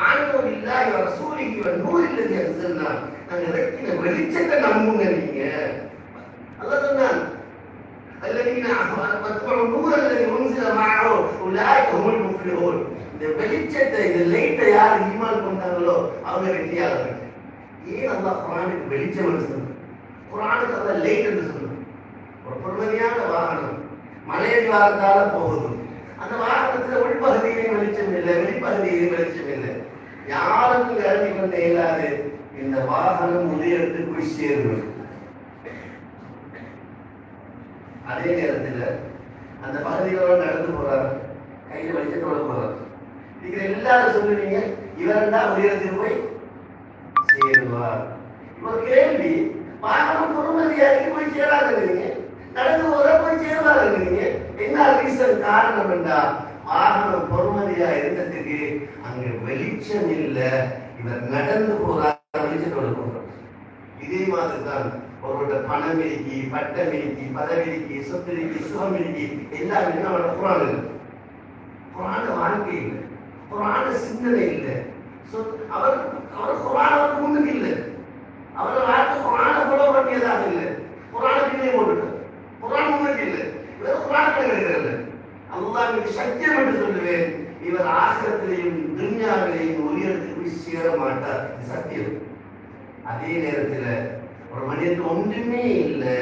ஆமனு பில்லாஹி வ ரசூலிஹி வ நூரில் லதி அன்ஸல்னா, நாங்க இறக்கின வெளிச்சத்தை நம்புங்க நீங்க. அல்லாஹ் சொன்னான், அல்லதீன அத்பஅு நூர அல்லதி உன்ஸில மஅஹு உலாயிக ஹுமுல் முஃப்லிஹூன். இந்த வெளிச்சத்தை, இந்த லைட்டை யார் ஈமான் கொண்டாங்களோ அவங்க வெற்றியாளர்கள். ஏன் அல்லாஹ் குர்ஆனுக்கு வெளிச்சம் என்று சொன்னான்? குர்ஆனுக்கு அல்லாஹ் லைட் என்று சொன்னான். ஒரு பொறுமையான வாகனம் மலையடி வாரத்தால போகுது. அந்த வாகனத்துல உள்பகுதியிலே வெளிச்சம் இல்லை, வெளிப்பகுதியிலே வெளிச்சம் இல்லை. யாருக்கும் இறங்கி கொண்டு இயலாது. இந்த வாகனம் உதயத்துக்கு போய் சேரும். அதே நேரத்தில் அந்த பகுதிகளோட நடந்து போறாரு, கையில் வெளிச்சத்தோட போறாரு. நீங்க எல்லாரும் சொல்லுவீங்க, இவரெண்டா உயரத்துக்கு போய் சேருவார். ஒரு கேள்வி, வாகனம் பொறுமதியாருக்கு போய் சேராதுங்க, நடந்து போற போய் சேருவாருங்க. என்ன ரீசன்? காரணம் என்றா வாகனம் பொறுமதியா இருந்ததுக்கு அங்க வெளிச்சம் இல்லை, இவர் நடந்து போறார், வெளிச்சத்தோட போறார். இதே மாதிரி தான் அவரோட பணம் இருக்கு, பட்டம் இருக்கு, பதவி இருக்கு, சொத்து இருக்கு, சுகம் இருக்கு, எல்லாமே அவரோட குர்ஆன் இல்லை. குர்ஆன் வாழ்க்கை இல்லை, குர்ஆன் சிந்தனை இல்லை. அவர் குர்ஆன் அவருக்கு முன்னுக்கு இல்லை. அவரோட வாழ்க்கை குர்ஆனை ஃபாலோ பண்ணியதாக இல்லை. குர்ஆனை பின்னே போட்டுட்டார். குர்ஆன் முன்னுக்கு இல்லை, இவர் குர்ஆன் கிடைக்கிறது. அல்லாஹ் மீது சத்தியம் என்று சொல்லுவேன், இவர் ஆகிரத்திலேயும் துன்யாவிலேயும் உயரத்துக்கு போய் சேர மாட்டார். சத்தியம். அதே நேரத்தில் ஒரு மனிதனுக்கு ஒன்றுமே இல்லை,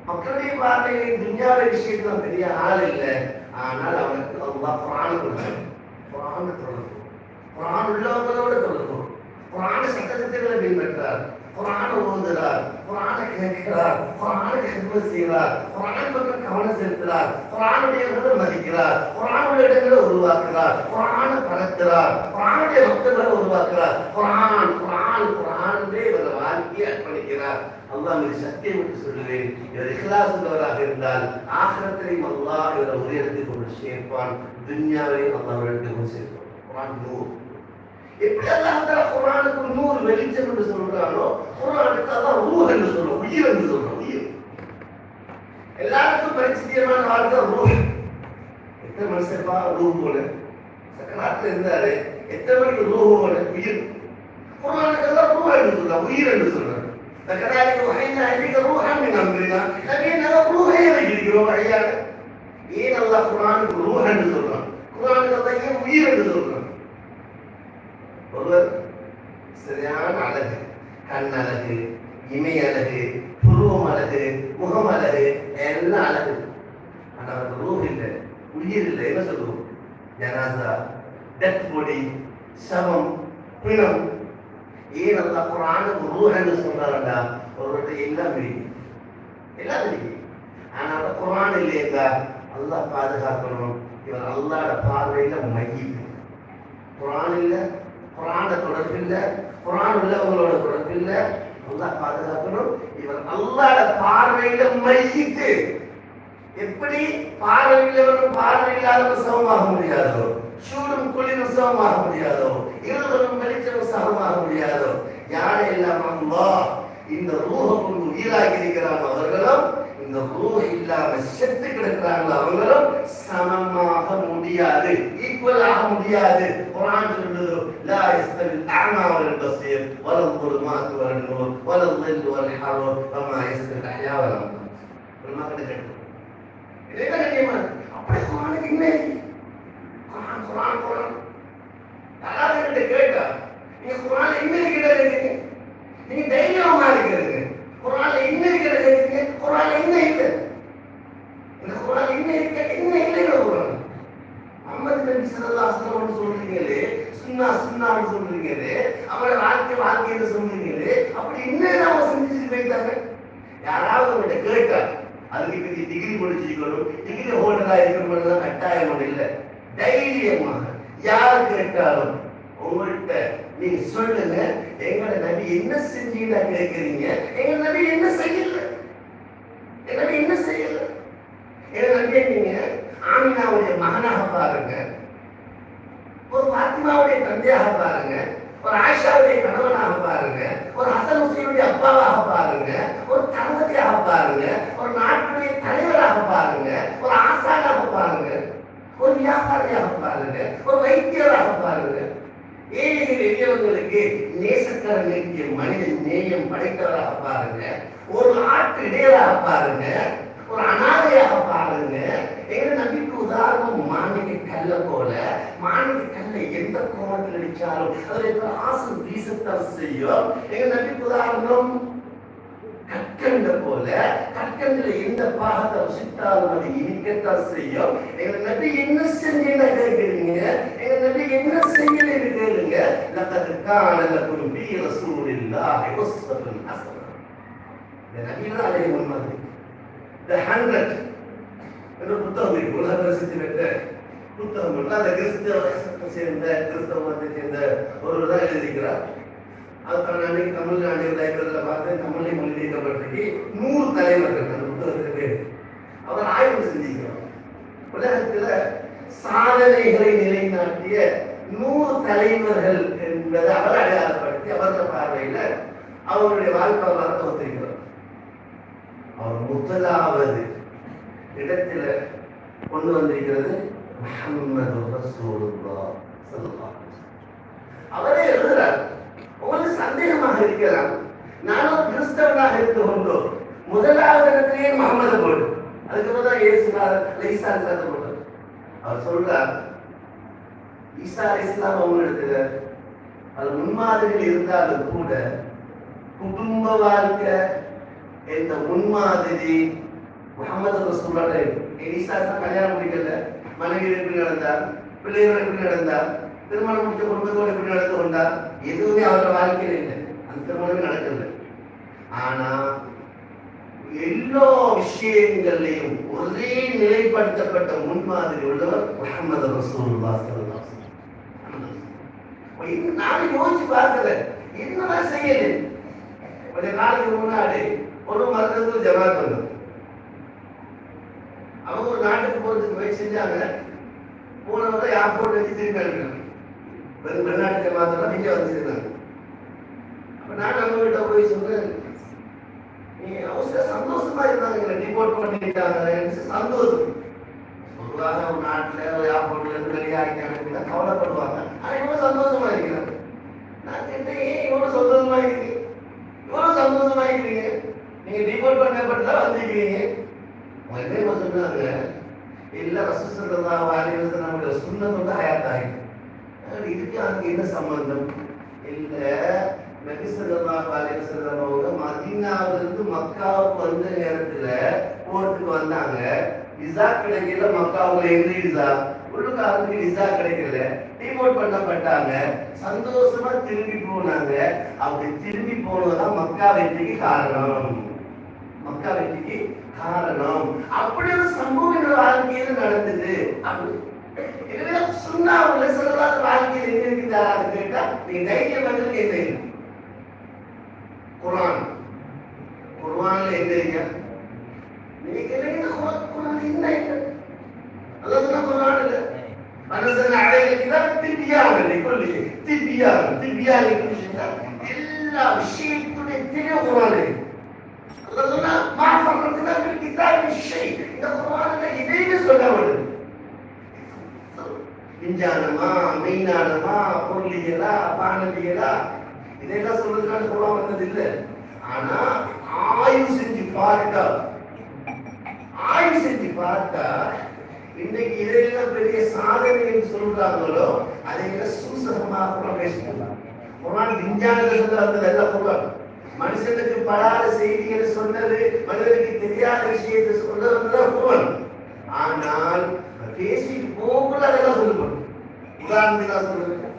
மக்களுடைய பார்வையில் துன்யாவை விஷயத்துல பெரிய ஆள் இல்லை. ஆனால் அவனுக்கு அல்லாஹ் குர்ஆனை கொடுத்தார். குர்ஆனை தொடரும், குர்ஆன் உள்ளவர்களோடு தொடரும், குர்ஆன் சட்டத்திட்டங்களை பின்பற்றார், குர்ஆனை ஓதுகிறார், குர்ஆனை கேட்கிறார், குர்ஆனுக்கு ஹித்மத் செய்கிறார், குர்ஆன் பக்கம் கவனம் செலுத்துகிறார், குர்ஆனுடைய இடங்களை மதிக்கிறார், குர்ஆனுடைய இடங்களை உருவாக்குகிறார், குர்ஆனை பரத்துகிறார், குர்ஆனுடைய மக்கள்களை உருவாக்குகிறார், குர்ஆன் குர்ஆன் குர்ஆனுடைய இவர வாழ்க்கையை அர்ப்பணிக்கிறார். அல்லாஹ் மீது சத்தியம் விட்டு சொல்லுவேன், இவர் இஹ்லாஸ் உள்ளவராக இருந்தால் ஆகிரத்திலையும் அல்லாஹ் இவரை ஒரு இடத்துக்கு கொண்டு சேர்ப்பான், துன்யாவையும் அல்லாஹ் ஒரு இடத்துக்கு கொண்டு சேர்ப்பான். குர்ஆன் நூர். எப்படி அல்லாஹ் தஆலா குர்ஆனுக்கு நூறு வெளிச்சம் என்று சொல்றானோ குர்ஆனுக்கு அல்லாஹ் ரூஹ் என்று சொல்றான், உயிர் என்று சொல்றான். உயிர் எல்லாருக்கும் பரிச்சியமான வார்த்தை ரூஹ். எத்தனை மனுஷப்பா ரூஹ் போல சக்கராத்துல இருந்தாரு, எத்தனை மணிக்கு ரூஹ் போல உயிர். குர்ஆனுக்கு அல்லாஹ் ரூஹ் என்று சொல்றான், உயிர் என்று சொல்றான். فكذلك وحينا إليك روحا من أمرنا لكن روحي يجري وحيانا. ஏன் அல்லாஹ் குர்ஆனுக்கு ரூஹ் என்று சொல்றான், குர்ஆனுக்கு அல்லாஹ் ஏன் உயிர் என்று சொல்றான்? ஒருவர் சரியான அழகு, கண் அழகு, இமை அழகு, புருவம் அழகு, முகம் அழகு, எல்லாம் அழகு. ஆனா அவருக்கு ரூஹ் இல்லை, உயிர் இல்லை. என்ன சொல்லுவோம்? ஜனாசா, டெத் பாடி, சவம், பிணம். ஏன் அல்லாஹ் குர்ஆனுக்கு ரூஹ் என்று சொல்றாருன்னா ஒருவர்கிட்ட எல்லாம் இருக்கு, எல்லாம் இருக்கு. ஆனா அந்த குர்ஆன் இல்லையங்க அல்லாஹ் பாதுகாக்கணும். இவர் அல்லாஹ்வோட பார்வையில மையிட்டு. குர்ஆன் இல்ல, குர்ஆனோட தொடர்பு இல்ல, குர்ஆன் உள்ளவங்களோட தொடர்பு இல்ல. அல்லாஹ் பாதுகாக்கணும். இவர் அல்லாஹ்வோட பார்வையில மையிட்டு. எப்படி பார்வையில்லவனும் பார்வையில்லாதவன் சமமாக முடியாதோ, சூடும் குளிரும் சமமாக முடியாதோ, இருளும் வெளிச்சமும் சமமாக முடியாதோ, யாரெல்லாம் அல்லாஹ் இந்த ரூஹை கொண்டு உயிராகி இருக்கிறாங்க அவர்களும் இந்த ரூஹ் இல்லாம செத்து கிடக்கிறாங்களோ அவங்களும் சமமாக முடியாது, ஈக்குவலாக முடியாது. குர்ஆன் சொல்லுது லா யஸ்தவில் அஅமா வல் பஸீர் வலல் ظுல்மாத்து வல் நூர் வலல் ظில் வல் ஹரூர் வமா யஸ்தவில் அஹ்யா வல் அம்வாத். பிரமாகத்தை கேட்டு இதே நியமம். அப்படி குர்ஆனுக்கு என்ன? குர்ஆன் குர்ஆன் குர்ஆன் யாராவது கேட்டா நீங்க குர்ஆன்ல என்ன இருக்கிறது, நீங்க தைரியமா இருக்கிறது. குர்ஆன்ல என்ன இருக்கிறது, குர்ஆன்ல என்ன இல்லை, இந்த குர்ஆன்ல என்ன இருக்கு, என்ன இல்லைன்னு குர்ஆன். முஹம்மது நபி ஸல்லல்லாஹு அலைஹி வஸல்லம் சொல்றீங்களே, சுன்னா சுன்னான்னு சொல்றீங்களே, அவரோட வாழ்க்கைன்னு சொல்றீங்களே, அப்படி என்ன நாம செஞ்சுட்டு போயிட்டாங்க. யாராவது உங்கள்கிட்ட கேட்டா அதுக்கு பெரிய டிகிரி முடிச்சிருக்கணும், டிகிரி ஹோல்டரா இருக்கணும் கட்டாயம் இல்லை. தைரியமாக யார் கேட்டாலும் உங்கள்கிட்ட நீங்க சொல்லுங்க, எங்களோட நபி என்ன செஞ்சீங்கன்னா கேட்கிறீங்க, எங்க நபி என்ன செய்யல, எங்க நபி என்ன செய்யல. எங்க நபியை நீங்க ஆமினாவுடைய மகனாக பாருங்க, ஒரு பாத்திமாவுடைய தந்தையாக பாருங்க, ஒரு ஆயிஷாவுடைய கணவனாக பாருங்க, ஒரு ஹசன் ஹுசைனுடைய அப்பாவாக பாருங்க, ஒரு தளபதியாக பாருங்க, ஒரு நாட்டுடைய தலைவராக பாருங்க, ஒரு ஆசானாக பாருங்க, ஒரு வியாபாரியாக பாருங்க, ஒரு வைத்தியராக பாருங்க. ஏழைகள் எளியவர்களுக்கு நேசக்கரனுக்கு மனித நேயம் படைத்தவராக பாருங்க, ஒரு ஆட்டு இடையராக பாருங்க, ஒரு அனாதையாக பாருங்க. எங்க நபிக்கு உதாரணம் மாணிக்க கல்ல போல. மாணிக்க கல்லை எந்த கோணத்தில் அடிச்சாலும் அதில் ஆசை வீசத்தான் செய்யும். எங்க நபிக்கு உதாரணம் கற்கண்ட போல. கற்கண்டில் எந்த பாகத்தை ருசித்தாலும் அது இனிக்கத்தான் செய்யும். எங்க நபி என்ன செஞ்சீங்கன்னா கேட்கிறீங்க, எங்க நபி என்ன செய்யலன்னு கேளுங்க. லகத் கான லகும் ஃபீ ரசூலில்லாஹி உஸ்வத்துன் ஹஸனா. இந்த நபிகள் அலைஹி முஹம்மது The 100 என்ற புத்தகம் இருக்கு, உலக பிரசித்தி பெற்ற புத்தகம். அந்த கிறிஸ்தவத்தை சேர்ந்த கிறிஸ்தவ மதத்தை சேர்ந்த ஒருவர் தான் எழுதியிருக்கிறார். அதுக்கான அன்னைக்கு தமிழ் லைப்ரரியில் பார்த்து தமிழை மொழிபெயர்க்கப்பட்டிருக்கு 100 தலைவர்கள் அந்த புத்தகத்துக்கு பேர். அவர் ஆய்வு செஞ்சிருக்கிறார். உலகத்துல சாதனைகளை நிலைநாட்டிய 100 தலைவர்கள் என்பதை அவர் அடையாளப்படுத்தி அவர்கள் பார்வையில அவருடைய வாழ்க்கை வரலாறு ஒத்திருக்கிறார். அவர் முதலாவது இடத்துல கொண்டு வந்திருக்கிறது முஹம்மது ரசூலுல்லாஹ் ஸல்லல்லாஹு அலைஹி வஸல்லம். அவரே எழுதுறார். உங்களுக்கு சந்தேகமாக இருக்கலாம், நானும் கிறிஸ்தவனாக இருந்து கொண்டு முதலாவது இடத்திலேயே முகமது போடு, அதுக்கப்புறம் தான் ஈசா போட்டார். அவர் சொல்றார், ஈசா இஸ்லாம் அவங்களிடத்துல அது முன்மாதிரிகள் இருந்தாலும் கூட குடும்ப வாழ்க்கை என்ற முன்மாதிரி முகமது ரசூலுல்லாஹ். ஈசா கல்யாணம் முடிக்கல, மனைவி எப்படி நடந்தார், பிள்ளைகள் எப்படி நடந்தார், திருமணம் முடிச்ச குடும்பத்தோடு எப்படி நடந்து கொண்டார், எதுவுமே அவரோட வாழ்க்கையில் இல்லை. அந்த திருமணமே நடக்கல. ஆனா எல்லா விஷயங்களையும் ஒரே நிலைப்படுத்தப்பட்ட முன்மாதிரி உள்ளவர் முஹம்மது ரசூலுல்லாஹ் ஸல்லல்லாஹு அலைஹி வஸல்லம். நான் யோசிச்சு பார்க்கல, என்னதான் செய்யல. கொஞ்ச நாளைக்கு முன்னாடி ஒரு மருத்துவ ஜமாத் வந்தது. அவங்க ஒரு நாட்டுக்கு போறதுக்கு முயற்சி செஞ்சாங்க. போனவரை ஏர்போர்ட் வச்சு திரும்பி அனுப்பினாங்க. வெளிநாட்டு ஜமாத்தெல்லாம் இங்கே வந்துருந்தாங்க. அப்ப நான் நம்ம கிட்ட போய் சொல்றேன், நீ அவசர சந்தோஷமா இருந்தாங்க, டிபோர்ட் பண்ணிட்டாங்க, சந்தோஷம். பொதுவாக ஒரு நாட்டில் ஒரு ஏர்போர்ட்ல இருந்து வெளியாகிட்டாங்க கவலைப்படுவாங்க. ஆனா இவ்வளவு சந்தோஷமா இருக்கிறாங்க. நான் கேட்டேன், ஏன் இவ்வளவு சந்தோஷமா இருக்கீங்க? இவ்வளவு சந்தோஷமா இருக்கிறீங்க, நீங்க டிபோர்ட் பண்ணப்பட்டுதான் வந்திருக்கிறீங்க. என்ன சொன்னாங்க, இல்ல ரசூல் ஸல்லல்லாஹு அலைஹி வஸல்லம் நம்முடைய சுன்னத்தோட ஹயாத்தாயிருக்கு. இதுக்கு அதுக்கு என்ன சம்பந்தம்? இல்ல நபி ஸல்லல்லாஹு அலைஹி வஸல்லம் அவங்க மதீனாவிலிருந்து மக்காவுக்கு வந்த நேரத்துல போர்ட்டுக்கு வந்தாங்க. விசா கிடைக்கல, மக்காவுல எந்த விசா, உள்ளுக்காரருக்கு விசா கிடைக்கல, டிபோர்ட் பண்ணப்பட்டாங்க. சந்தோஷமா திரும்பி போனாங்க. அப்படி திரும்பி போனதுதான் மக்கா வெற்றிக்கு காரணம். மக்கா வெற்றிக்கு காரணம். அப்படி ஒரு சம்பவம் என்னோட வாழ்க்கையில நடந்தது. எனவே சுன்னாவுல சொல்லலாத வாழ்க்கையில் என்ன இருக்குதான்னு கேட்டா நீங்க தைரியம் பண்றதுக்கு என்ன இல்லை. குர்ஆன், குர்ஆன்ல என்ன இருக்கு? நீங்க என்ன குர்ஆன் என்ன இல்லை? அல்லாஹ் சொன்ன குர்ஆன் இல்ல. அனஸன அலைஹி கிதாப் திபியான் லிகுல்லி திபியான் திபியான் லிகுல்லி எல்லா விஷயத்துடைய தெளிவு குர்ஆன்ல இருக்கு. அல்லாஹ் சொன்னா மா ஃபர்ரத்னா ஃபில் கிதாபி ஷை. இந்த குர்ஆன்ல எதையுமே சொல்லவில்லை. விஞ்ஞானமா, மெய்ஞானமா, பொருளியலா, வானவியலா, இதெல்லாம் சொல்றதுக்கான குர்ஆன் வந்தது இல்லை. ஆனா ஆய்வு செஞ்சு பார்த்தா, ஆய்வு செஞ்சு பார்த்தா இன்னைக்கு இதெல்லாம் பெரிய சாதனை என்று சொல்றாங்களோ அதையெல்லாம் சூசகமாக பேசலாம். குர்ஆன் விஞ்ஞானத்தை சொல்றது எல்லாம் குர்ஆன் மனுஷனுக்கு படாத செய்திகளை சொன்னது, மனிதனுக்கு தெரியாத விஷயத்தை சொன்னது குர்ஆன். ஆனால் பேசி போகல அதெல்லாம் சொல்லணும். உதாரணத்துக்கு நான் சொல்றேன்,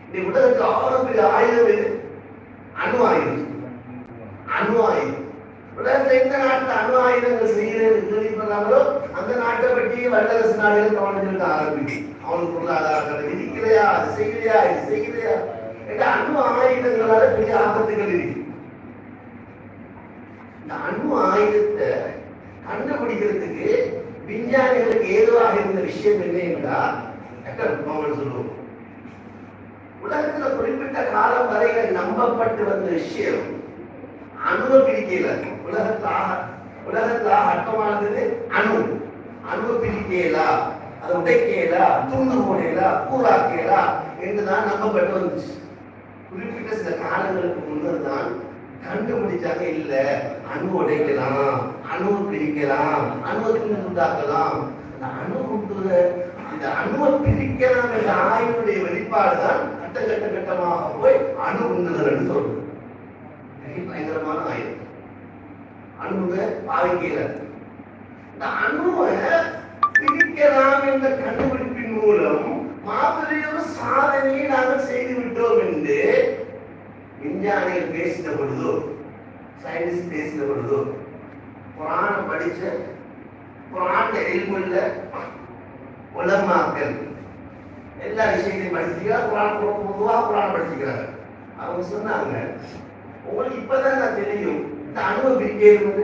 இந்த உலகத்துக்கு ஆறு பெரிய ஆயுதம் எது? அணு ஆயுதம். அணு ஆயுதம். உலகத்துல எந்த நாட்டுல அணு ஆயுதங்கள் செய்யறது கேள்விப்படுறாங்களோ அந்த நாட்டை பற்றி வல்லரசு நாடுகள் கவனிச்சுட்டு ஆரம்பிக்கும். அவனுக்கு பொருளாதாரத்தை விதிக்கலையா, அது செய்யலையா, இது செய்யலையா. அணு ஆயுதங்களால பெரிய ஆபத்துகள் இருக்கு. இந்த அணு ஆயுதத்தை கண்டுபிடிக்கிறதுக்கு விஞ்ஞானிகளுக்கு ஏதுவாக இருந்த விஷயம் என்ன என்றால் சொல்லுவோம், உலகத்துல குறிப்பிட்ட காலம் வரையில நம்பப்பட்டு வந்த விஷயம் அணுவை பிரிக்கல. உலகத்துல அர்த்தமானது அணு. அணுவை பிரிக்கலா, அதை உடைக்கலா, துண்டு போடலா, கூறாக்கலா என்றுதான் நம்பப்பட்டு வந்துச்சு. குறிப்பிட்ட சில காலங்களுக்கு முன்னர் தான் கண்டுபிடிச்சாங்க, இல்ல அணு உடைக்கலாம், அணுவை பிரிக்கலாம், அணுவை துண்டாக்கலாம். அந்த அணு இந்த அணுவை பிரிக்கலாம் என்ற ஆய்வுடைய வெளிப்பாடுதான் கட்டமாக போய் அணு உண்டுதல் சொல்றது. பயங்கரமான ஆயுதம் அணுவை பாவிக்கல. இந்த அணுவை பிரிக்கலாம் என்ற கண்டுபிடிப்பின் மூலம் மாபெரிய சாதனையை நாங்கள் செய்து விட்டோம் என்று விஞ்ஞானிகள் பேசின பொழுதோ, சயின்டிஸ்ட் பேசின பொழுதோ, குர்ஆனை படிச்ச குர்ஆன் இல்முல்ல உலமாக்கள் எல்லா விஷயத்தையும் படிச்சுக்கிறார். குர்ஆன் பொதுவாக குர்ஆன் படிச்சுக்கிறாங்க. அவங்க சொன்னாங்க, உங்களுக்கு இப்பதான் நான் தெரியும் இந்த அணுவை பிரிக்கிறது.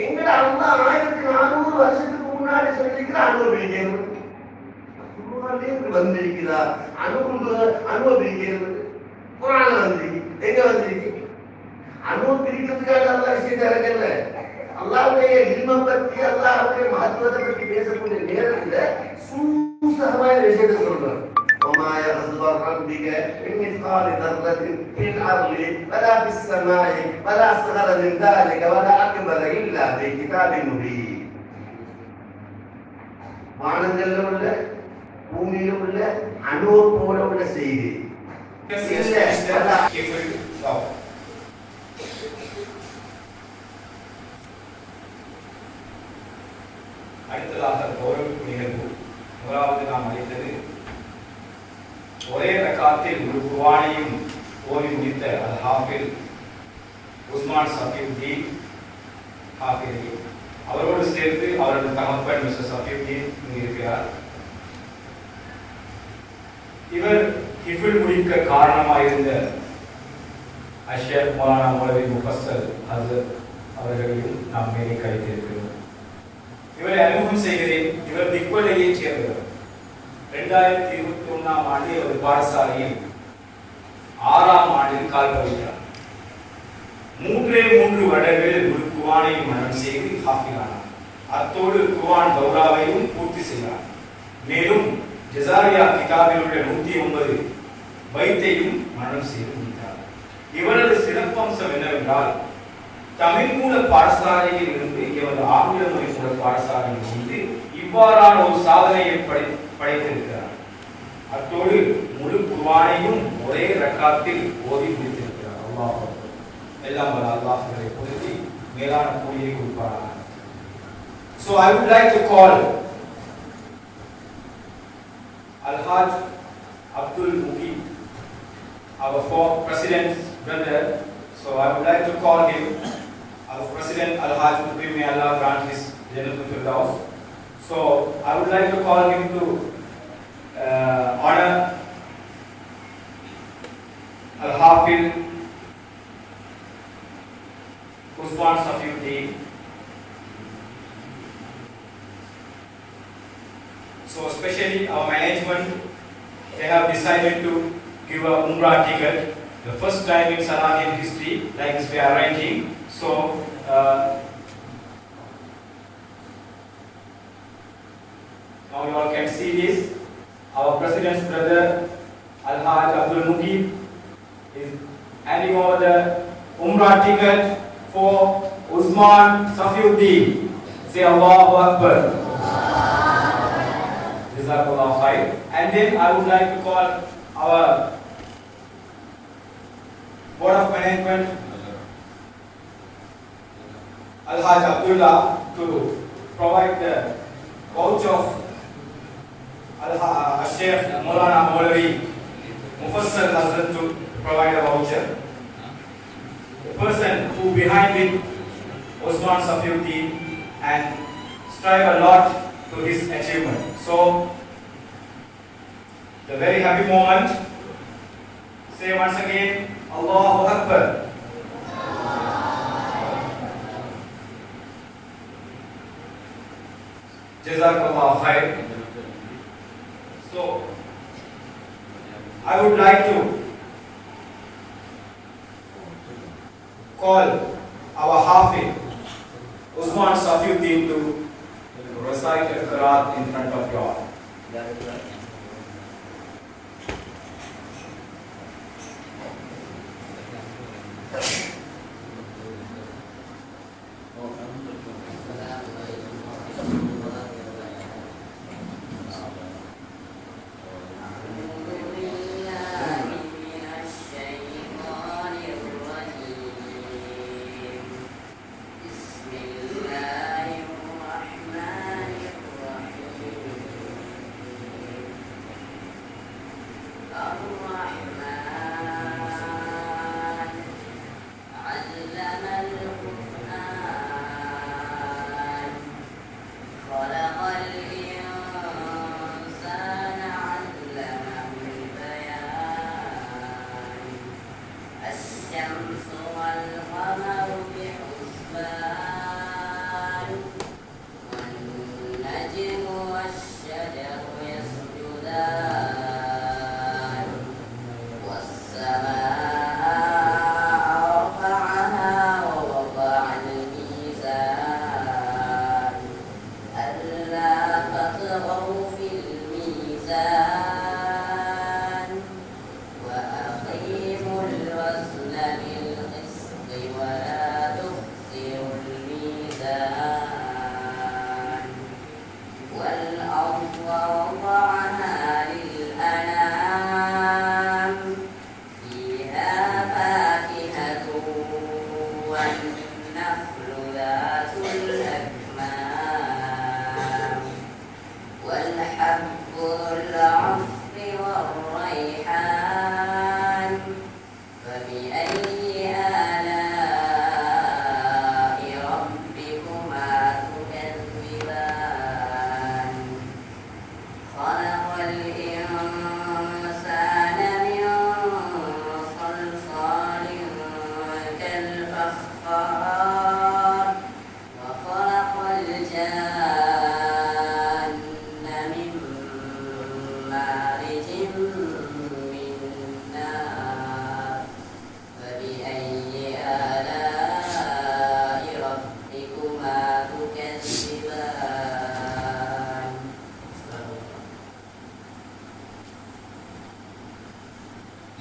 எங்கட அல்லாஹ் 1400 வருஷத்துக்கு முன்னாடி சொல்லியிருக்கிற அணுவை பிரிக்கிறது வந்திருக்கிறா. அணுவை பிரிக்கிறது குர்ஆன்ல வந்திருக்கு. எங்க வந்திருக்கு? அணுவை பிரிக்கிறதுக்காக அல்லாஹ் விஷயத்தை இறக்கல. அல்லாஹ்வுடைய இல்மை பத்தி, அல்லாஹ்வுடைய மகத்துவத்தை பத்தி பேசக்கூடிய நேரத்துல சூசகமான விஷயத்தை சொல்றாங்க. وما يغضب ربك من مثقال ذرة في الأرض ولا في السماء ولا أصغر من ذلك ولا أكبر إلا في كتاب مبين. வானங்கள்ல உள்ள பூமியில உள்ள அணுவை போல உள்ள செய்தி அடுத்ததாக கௌரவிப்பு நிகழ்வு. முதலாவது நாம் அளித்தது ஒரே ரக்காத்தில் ஒரு குர்ஆனையும் ஓதி முடித்த அல் ஹாஃபில் உஸ்மான் சஃபியுத்தீன் ஹாஃபிலி. அவரோடு சேர்த்து அவரது தகப்பன் மிஸ்டர் சஃபியுத்தீன் இங்கு இருக்கிறார். இவர் ஹிஃபில் முடிக்க காரணமாயிருந்த அஷர் மௌலானா மௌலவி முஃபஸ்ஸல் ஹஸரத் அவர்களையும் நாம் மேலே கழித்திருக்கிறோம். இவரை அறிமுகம் செய்கிறேன். இவர் திக்வலையை சேர்ந்தவர். 2021ஆம் ஆண்டு ஒரு பாடசாலையில் 6ஆம் ஆண்டில் கால் பதிக்கிறார். 3 வருடங்களில் ஒரு குர்ஆனை மனனம் செய்து ஹாஃபிலானார். அத்தோடு குர்ஆன் தௌராவையும் பூர்த்தி செய்தார். மேலும் ஜஸாரியா கிதாபில் உள்ள 109 பைத்தையும் மனனம் செய்து முடித்தார். இவரது சிறப்பம்சம் என்னவென்றால், தமிழ் மூல பாடசாலையில் இருந்து இவர் ஆங்கில மொழி மூல பாடசாலையில் இருந்து இவ்வாறான ஒரு சாதனையை படைத்திருக்கிறார். அத்தோடு முழு குர்ஆனையும் ஒரே ரக்காத்தில் ஓதி முடித்திருக்கிறார். அல்லாஹ் எல்லாம் வல்ல அல்லாஹ்வை பொருத்தி மேலான கூலியை கொடுப்பாராக. So I would like to call Al-Haj Abdul Muqib, our president's brother. So I would like to call him, our president Al-Haj Muqib, may Allah grant his Jannatul Firdaus. So I would like to call him to honor Al-Hafil Usman Safiuddin. So especially our management, they have decided to give a Umrah ticket, the first time in Sana'a history, like this we are arranging. So now you all can see this. Our president's brother Al-Haj Abdul Muqib is handing over the Umrah ticket for Usman Safiuddin. Say Allahu Akbar. Jazakallah khair. And then I would like to call our Board of Management Al-Haj Abdullah to provide the vouch of Al-Sheikh Maulana Maulavi Mufassal Hazrat to provide a voucher. The person who behind it, Usman Safiuddin, and strive a lot to his achievement. So, the very happy moment. Say once again, Allahu Akbar. Jazakallah khair. So, I would like to call our Hafiz Usman Safiuddin to recite al-Qiraat in front of you all.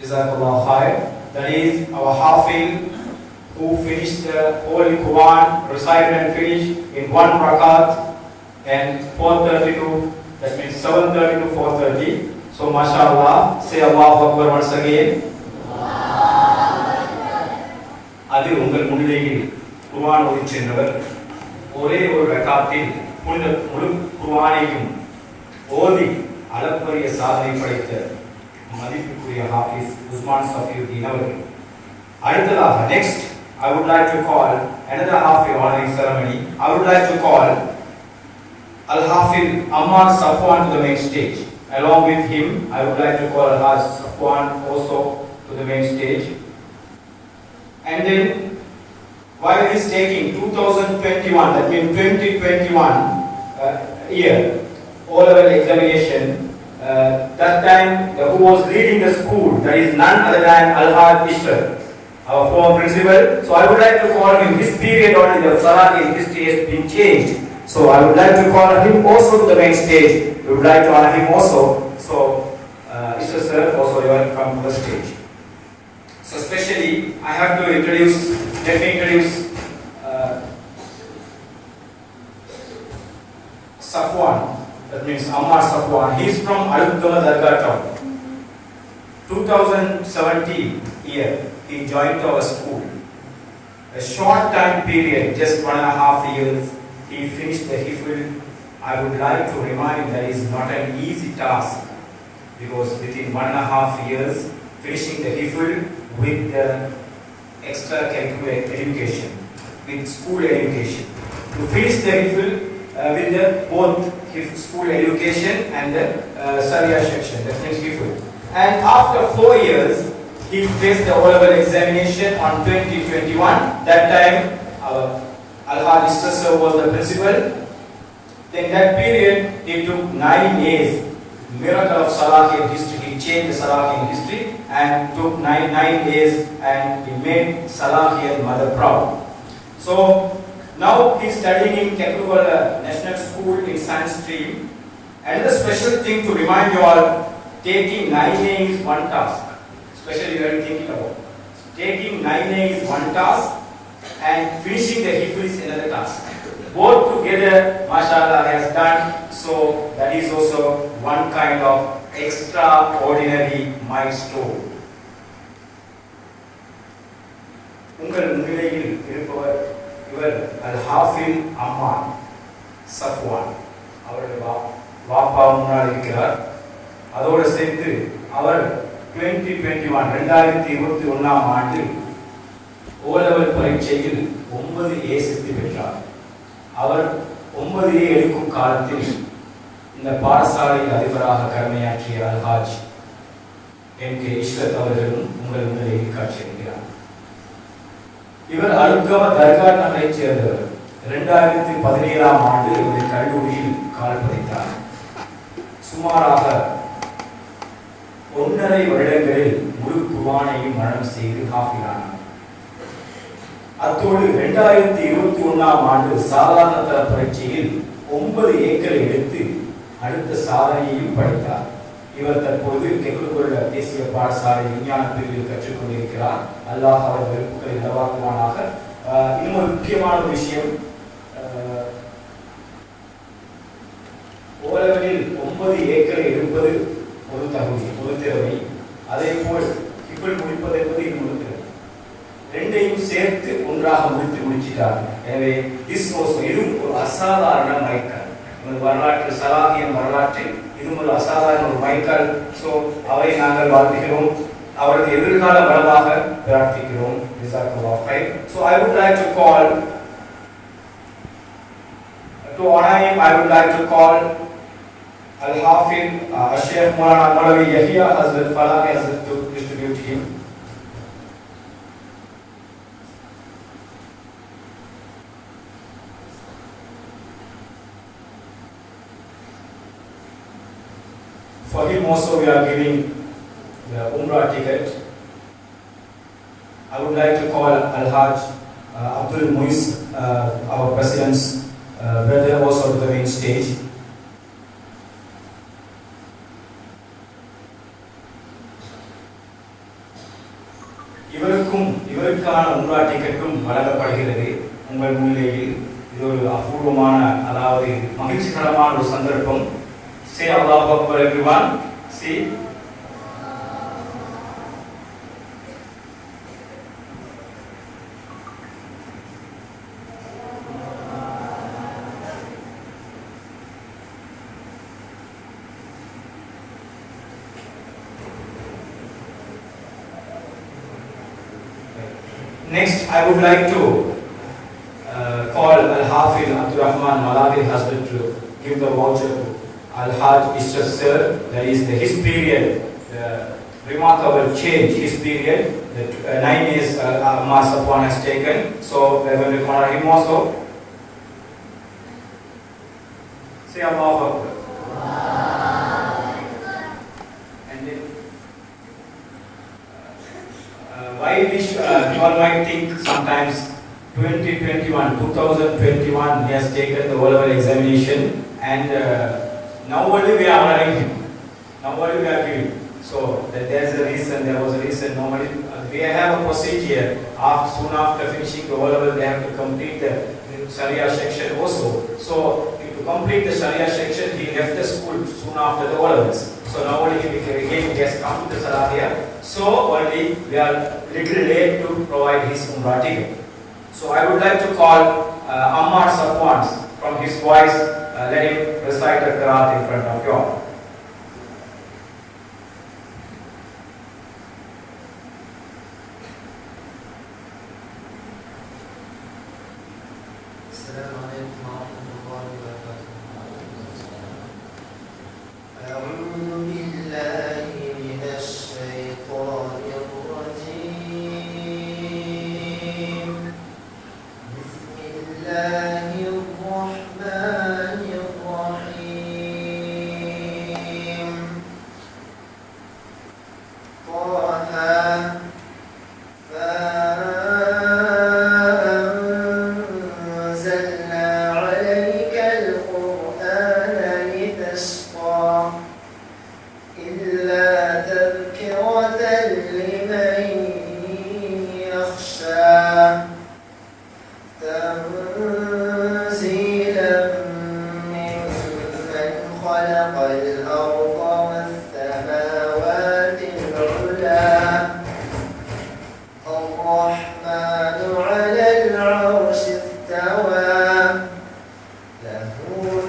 Jazakallah khair. That is our Hafil who finished the whole Quran, recited and finished in one rakat and 4:30 to, that means 7:30 to 4:30. So mashallah, say Allahu Akbar once again. அது உங்கள் முன்னிலையில் குர்ஆன் ஓதி சென்றவர் ஒரே ஒரு ரக்காத்தில் முழு குர்ஆனையும் ஓதி அளப்பரிய சாதனை படைத்த மதிப்புக்குரிய ஹாஃபிஸ் உஸ்மான் சஃபியுத்தீன் அவர்கள். அடுத்ததாக next I would like to call another Hafiz honoring ceremony. I would like to call Al-Hafiz Ammar Safwan to the main stage. Along with him, I would like to call Al-Hafiz Safwan also to the main stage. And then, while he is taking 2021, that means 2021 year O-level examination, that time who was leading the school, that is none other than Al-Haj Ishtar, our former principal. So I would like to call him. This period only the Salah in history has been changed. So I would like to call him also to the main stage. We would like to honor him also. So Ishtar sir, also you are come to the stage. So especially I have to introduce, let me introduce Safwan, that means Ammar Safwan. He is from Al-Gama Dargah town. 2017 year he joined our school. A short time period, just 1.5 years, he finished the Hifl. I would like to remind that is not an easy task, because within 1.5 years finishing the Hifl with the extracurricular education, with school education, to finish the Hifl with the both school education and the Sharia section, that means Hifl. And after 4 years, he faced the O-level examination on 2021. That time, Al-Haj Ishtar sir was the principal. Then that period, he took 9 years, miracle of Salahiyan history. He changed the Salahiyan history and took 9 years, and he made Salahiyan mother proud. So now he is studying in Kekruwala National School in Science stream. Another special thing to remind you all, taking 9A is one task. Especially when you are thinking about taking 9A is one task and finishing the Hifl is another task. Both together, mashallah, has done. So that is also one kind of extraordinary milestone. உங்கள் முன்னிலையில் இருப்பவர் இவர் Al-Hafiz Ammar Safwan. அவருடைய வாப்பா முன்னால் இருக்கிறார். அதோடு சேர்த்து அவர் 2021 ஆண்டில் O-level பரீட்சையில் 9A சித்தி பெற்றார். அவர் 9A எடுக்கும் காலத்தில் இந்த பாடசாலையில் அதிபராக கடமையாற்றிய Al-Haj M.K. இஷ்ரத் அவர்களும் உங்கள் முன்னிலையில் காட்சியளிக்கிறார். இவர் அல்கம தர்கா நகரைச் சேர்ந்தவர். 2017 ஆண்டு இவர் கல்லூரியில் கால் பதித்தார். சுமாராக 1.5 வருடங்களில் முழு குர்ஆனையும் மனம் செய்து ஹாஃபிலானார். அத்தோடு 2021 ஆண்டு சாதாரண தர பரீட்சையில் 9 எடுத்து அடுத்த சாதனையையும் படைத்தார். இவர் தற்போது கெக்குலுக்குள்ள தேசிய பாடசாலை விஞ்ஞான பிரிவில் கற்றுக்கொண்டிருக்கிறார். அல்லாஹ் அவர் விருப்புகளை நலவாக்குவானாக. இன்னும் முக்கியமான ஒரு விஷயம், O-level 9 எடுப்பது ஒரு தகுதி, ஒரு திறமை. அதே போல் Hifl முடிப்பது என்பது இன்னொரு திறமை. ரெண்டையும் சேர்த்து ஒன்றாக முடிச்சிட்டார். எனவே இதுவும் ஒரு அசாதாரண மைல்கல். வரலாற்று சலாஹியன் வரலாற்றில் இதுவும் ஒரு அசாதாரண ஒரு மைல்கல். ஸோ அவரை நாங்கள் வாழ்த்துகிறோம். அவரது எதிர்கால வளமாக பிரார்த்திக்கிறோம். So I would like to call to honor him. I would like to call Al-Hafiz Sheikh Maulana Maulavi Yahya Hazrat Falah Hazrat to distribute him. For him also we are giving the Umrah ticket. I would like to call Al-Haj Abdul Muiz, our president's brother, also to the main stage. இவருக்கான உம்ரா டிக்கெட்டும் வழங்கப்படுகிறது. உங்கள் முன்னிலையில் இது ஒரு அபூர்வமான, அதாவது மகிழ்ச்சிகரமான ஒரு சந்தர்ப்பம். Say Allahu Akbar everyone. See. Next, I would like to call Al-Hafiz Abdul Rahman Maladi Husband to give the voucher to Al-Haj Ishraf Sir. That is his period, remarkable change, his period, that 9 years Ammar Safwan has taken. So we are going to honor him also. Say Allahu Akbar. And then, why we one might think sometimes 2021 he has taken the O-level examination, and now only we are honoring him. Now only we are giving. So that there is a reason. There was a reason. Normally we have a procedure. Soon after finishing the O-level, they have to complete the Sharia section also. So to complete the Sharia section, he left the school soon after the O-levels. So now only he has come to the Salaria. So only we are little late to provide his Umrah ticket. So I would like to call Ammar Safwan from his voice. Let him recite the Qiraat in front of you all. Assalamu alaikum wa rahmatullahi wa barakatuh. A'udhu billahi minash shaitanir rajim. Bismillahir rahmanir rahim. خلق الأرض والسماوات العلى الرحمن على العرش استوى له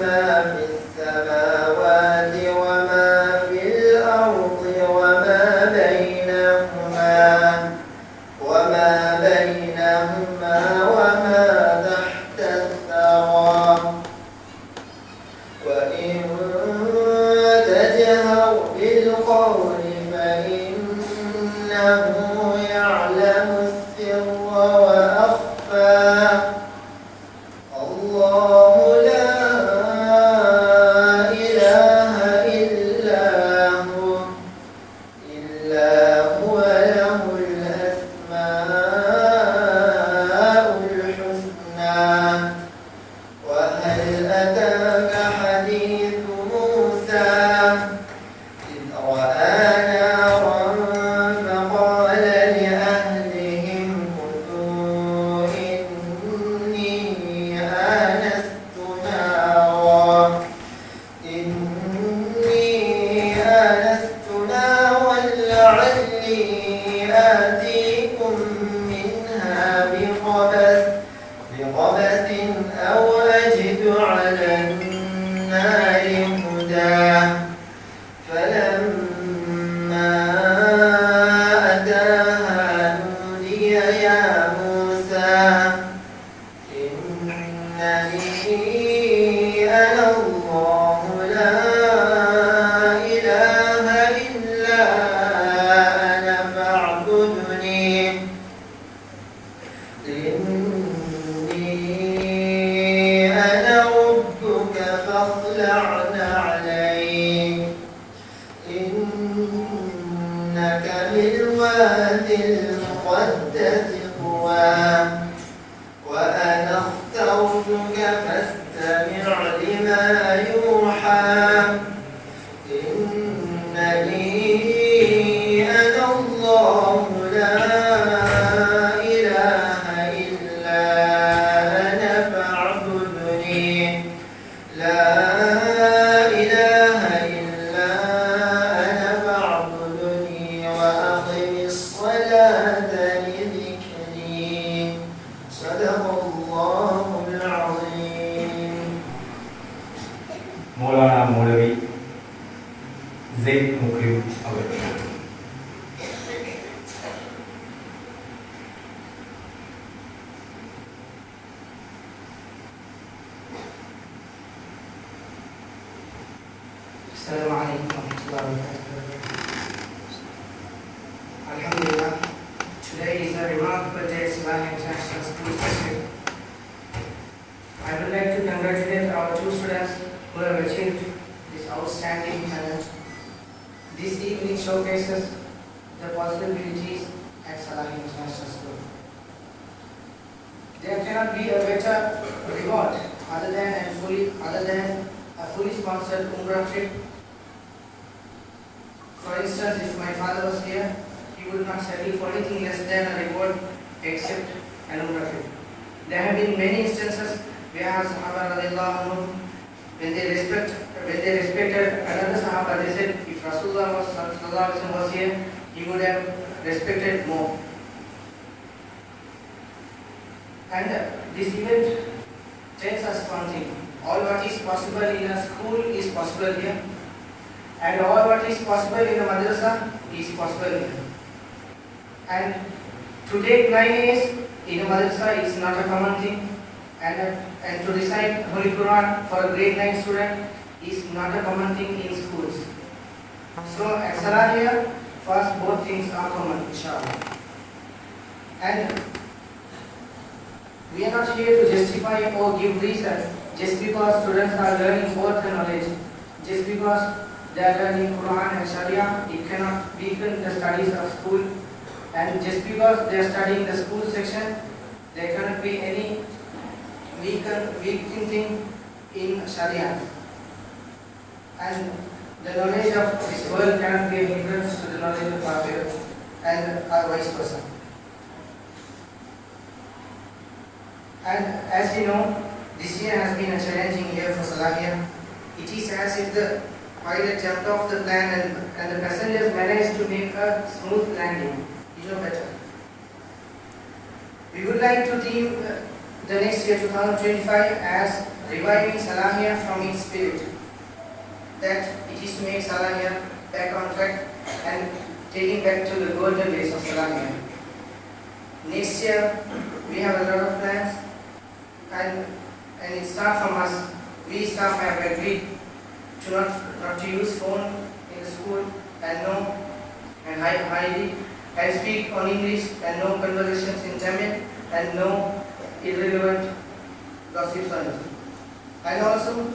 ما في السماوات وما في الأرض وما بينهما وما تحت الثرى وإن تجهر بالقول فإنه يعلم السر وأخفى الله لا إله إلا هو له الأسماء الحسنى وهل أتاك حديث موسى إذ رأى نارا فقال لأهلهم كثوا إني آنست نارا لعلي آتيكم منها بقبس أو أجد على النار هدى فلما أتاها نودي يا موسى إنني أنا الله لا إله إلا أنا فاعبدني إني أنا ربك فاخلع عليك إنك بالوادي المقدس طوى وأنا اخترتك فاستمع لما يوحى إنني أنا الله لا Zaid முக்ரிம் அவர்கள். Assalamu alaikum warahmatullahi wabarakatuh. Alhamdulillah, today is a remarkable day at Salahiya International School Festival. I would like to congratulate our two students who have achieved this outstanding talent. This evening showcases the possibilities at Salahiya International School. There cannot be a better reward other than a fully sponsored Umrah trip. For instance, if my father was here, he would not settle for anything less than a reward except an Umrah trip. There have been many instances where Sahaba radiallahu anhum, when they respected another Sahaba, they said if Rasulullah was here, he would have respected more. And this event tells us one thing: all what is possible in a school is possible here, and all what is possible in a madrasa is possible here. And to take 9 years in a madrasa is not a common thing, and to recite Holy Quran for a grade 9 student is not a common thing in schools. So at Salahiya, first both things are common, inshallah. And we are not here to justify or give reason just because students are learning both the knowledge. Just because they are learning Quran and Sharia, it cannot weaken the studies of school. And just because they are studying the school section, there cannot be any weakening thing in Sharia. And the knowledge of this world cannot be a hindrance to the knowledge of Akhirah, and vice versa. And as we know, this year has been a challenging year for Salahiya. It is as if the pilot jumped off the plane and the passengers managed to make a smooth landing. You know better. We would like to theme the next year 2025 as reviving Salahiya from its spirit. That it is to make Salahiya back on track and taking back to the golden days of Salahiya. Next year we have a lot of plans, and it starts from us. We staff have agreed to not to use phone in the school, and highly and speak on English, and no conversations in Tamil, and no irrelevant gossips on it. And also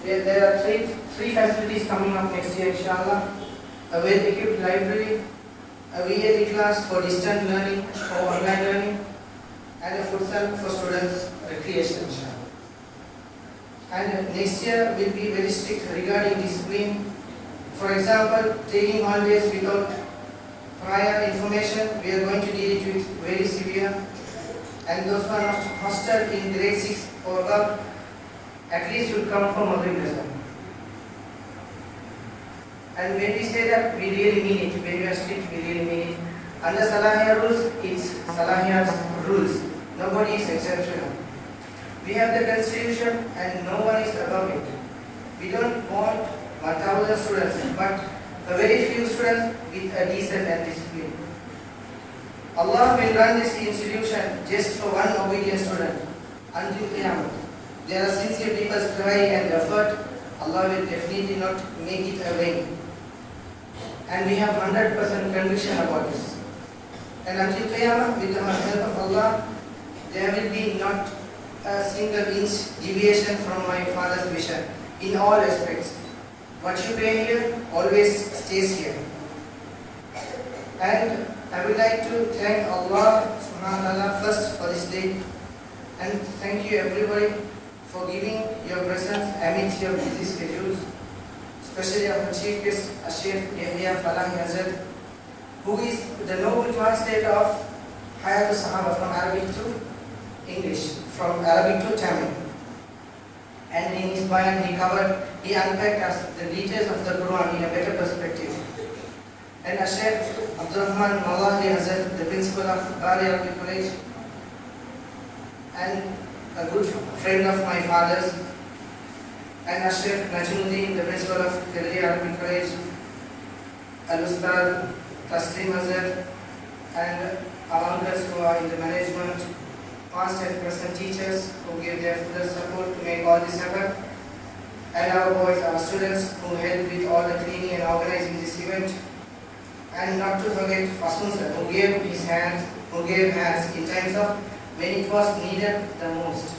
there are three facilities coming up next year, inshallah: a well-equipped library, a VLE class for distant learning or online learning, and a futsal for students' recreation, inshallah. And next year will be very strict regarding discipline. For example, taking holidays without prior information, we are going to deal it with very severe. And those who are not hostel in grade 6 or above, at least should come from Maghrib lesson. And when we say that, we really mean it. When we are strict, we really mean it. Under Salahiya rules, it's Salahiya's rules. Nobody is exceptional. We have the constitution and no one is above it. We don't want 1,000 students, but a very few students with a decent and discipline. Allah will run this institution just for one obedient student until Qiyamah. There are sincere people's cry and effort. Allah will definitely not make it a vain. And we have 100% conviction about this. And until Qiyamah, with the help of Allah, there will be not a single inch deviation from my father's vision in all aspects. What you pay here always stays here. And I would like to thank Allah subhanahu wa ta'ala first for this day, and thank you everybody for giving your presence amidst your busy schedules, especially our chief guest Sheikh Yahya Falahi Hazrat, who is the noble translator of Hayat al-Sahaba from Arabic to English, from Arabic to Tamil. And in his bayan he unpacked us the details of the Quran in a better perspective. And Sheikh Abdurrahman Mallahi Hazrat, the principal of Bari Arabic College, and a good friend of my father's, and Sheikh Najmuddin, the principal of Delhi Arabic College, Al-Ustad, Taslim Azad, and our uncles who are in the management, past and present teachers who give their full support to make all this happen, and our boys, our students who help with all the cleaning and organizing this event, and not to forget Fasmun sir who gave his hands, who gave hands in times of when it was needed the most.